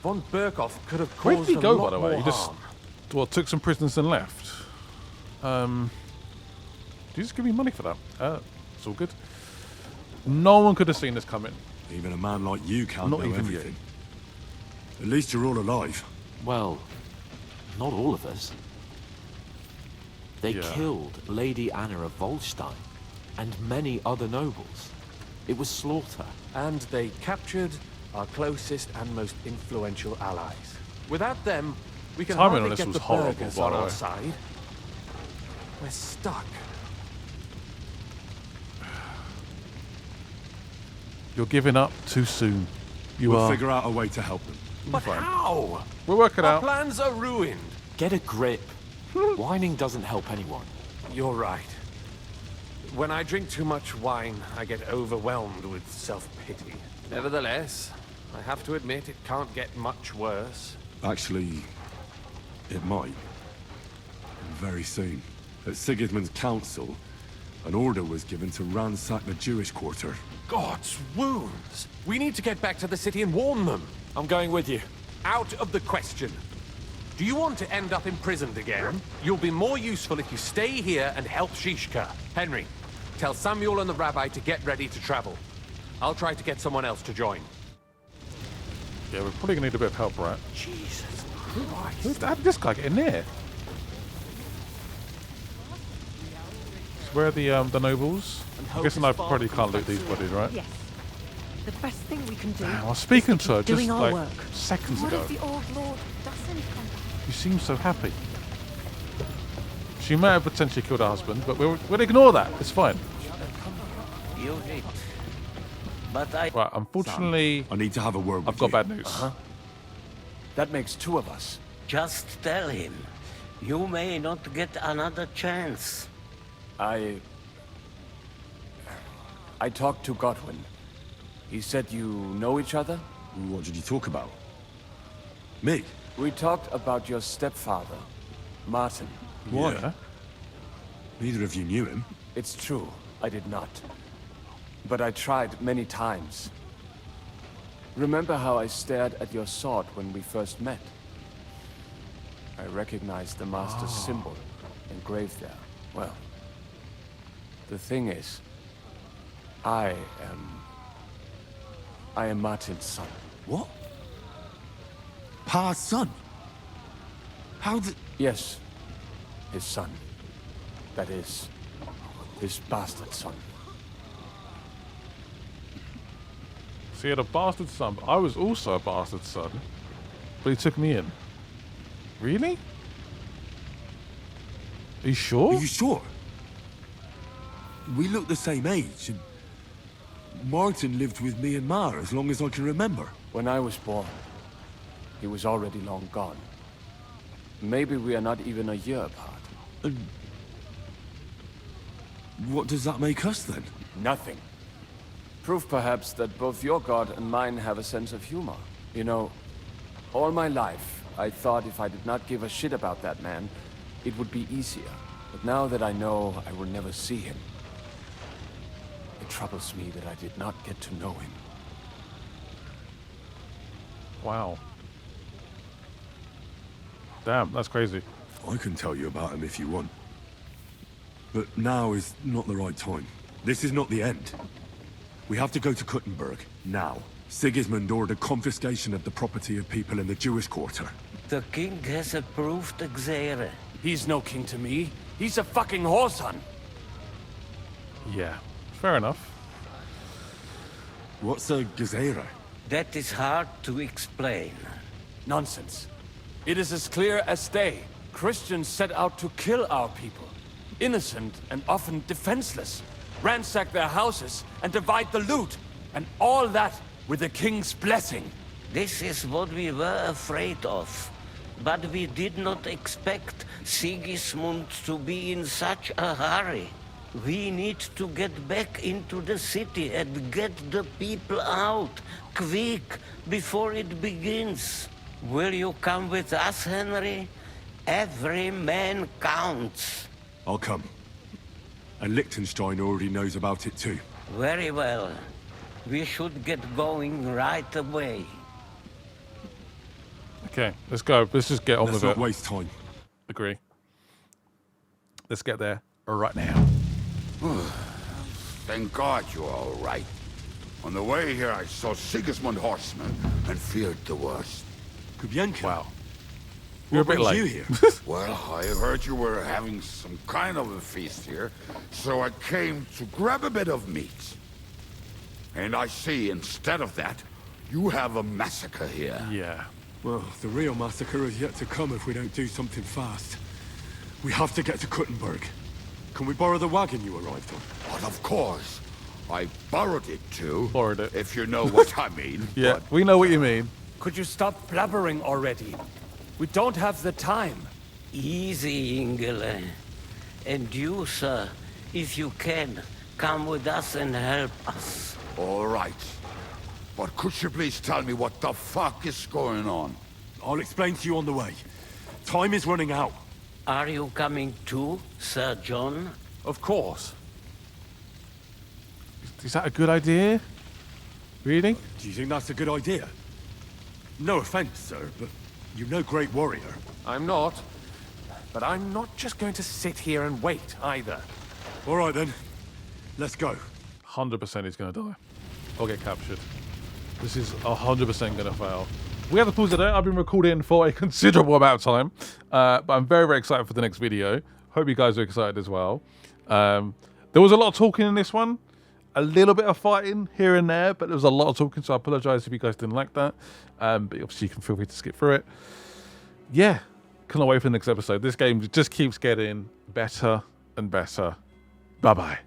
von Berkhoff could have Where caused did he go, a lot by the way? more He just harm. took some prisoners and left. Did you just give me money for that? It's all good. No one could have seen this coming. Even a man like you can't Not know even everything. At least you're all alive. Well, not all of us. They Yeah. killed Lady Anna of Volstein and many other nobles. It was slaughter. And they captured our closest and most influential allies. Without them, we can Timing on hardly this get was the horrible, burghers by on the our way. side. We're stuck. You're giving up too soon. You We'll are. figure out a way to help them. But how? We'll work it Our out. plans are ruined. Get a grip. Whining doesn't help anyone. You're right. When I drink too much wine, I get overwhelmed with self-pity. Nevertheless, I have to admit it can't get much worse. Actually, it might. Very soon. At Sigismund's council, an order was given to ransack the Jewish quarter. God's wounds! We need to get back to the city and warn them. I'm going with you. Out of the question. Do you want to end up imprisoned again? You'll be more useful if you stay here and help Shishka. Henry, tell Samuel and the rabbi to get ready to travel. I'll try to get someone else to join. Yeah, we're probably gonna need a bit of help, right? Jesus How did this guy get in there? So where are the nobles? I'm guessing I probably can't loot these bodies, right? Yes. The best thing we can do. I was speaking to her just doing our like work. seconds What ago. if the old lord doesn't come back? She seems so happy. She may have potentially killed her husband, but we'll ignore that. It's fine. You hate. But I... Right, unfortunately... I need to have a word with I've got you. bad news. That makes two of us. Just tell him. You may not get another chance. I talked to Godwin. He said you know each other? What did you talk about? Me? We talked about your stepfather, Martin. Why? Yeah. Neither of you knew him. It's true, I did not. But I tried many times. Remember how I stared at your sword when we first met? I recognized the Master's symbol engraved there. Well, the thing is, I am Martin's son. What? Pa's son? How the... Yes, his son. That is, his bastard son. So he had a bastard son, but I was also a bastard son. But he took me in. Really? Are you sure? Are you sure? We look the same age, and Martin lived with me and Ma as long as I can remember. When I was born, he was already long gone. Maybe we are not even a year apart. What does that make us then? Nothing. Proof perhaps that both your god and mine have a sense of humor. You know, all my life, I thought if I did not give a shit about that man, it would be easier. But now that I know I will never see him, it troubles me that I did not get to know him. Wow. Damn, that's crazy. I can tell you about him if you want. But now is not the right time. This is not the end. We have to go to Kuttenberg, now. Sigismund ordered confiscation of the property of people in the Jewish quarter. The king has approved Xere. He's no king to me. He's a fucking whoreson. Yeah, fair enough. What's a Gezerah? That is hard to explain. Nonsense. It is as clear as day. Christians set out to kill our people. Innocent and often defenseless. Ransack their houses and divide the loot. And all that with the king's blessing. This is what we were afraid of. But we did not expect Sigismund to be in such a hurry. We need to get back into the city and get the people out, quick, before it begins. Will you come with us, Henry? Every man counts. I'll come. And Liechtenstein already knows about it too. Very well. We should get going right away. Okay, let's go. Let's just get on with it. Let's not waste time. Agree. Let's get there right now. Thank God you're all right. On the way here, I saw Sigismund horsemen and feared the worst. Kubienka? Wow. You're a bit late. You here? Well, I heard you were having some kind of a feast here, so I came to grab a bit of meat. And I see, instead of that, you have a massacre here. Yeah. Well, the real massacre is yet to come if we don't do something fast. We have to get to Kuttenberg. Can we borrow the wagon you arrived on? But of course. I borrowed it too. Borrowed it. If you know what I mean. Yeah, but... we know what you mean. Could you stop blabbering already? We don't have the time. Easy, Ingele. And you, sir, if you can, come with us and help us. All right. But could you please tell me what the fuck is going on? I'll explain to you on the way. Time is running out. Are you coming too, Sir John? Of course. Is that a good idea? Really? Do you think that's a good idea? No offense, sir, but you're no great warrior. I'm not. But I'm not just going to sit here and wait, either. All right, then. Let's go. 100% he's going to die. Or get captured. This is 100% going to fail. We have to pause it there. I've been recording for a considerable amount of time. But I'm very, very excited for the next video. Hope you guys are excited as well. There was a lot of talking in this one. A little bit of fighting here and there, but there was a lot of talking, so I apologize if you guys didn't like that. But obviously you can feel free to skip through it. Yeah, cannot wait for the next episode. This game just keeps getting better and better. Bye-bye.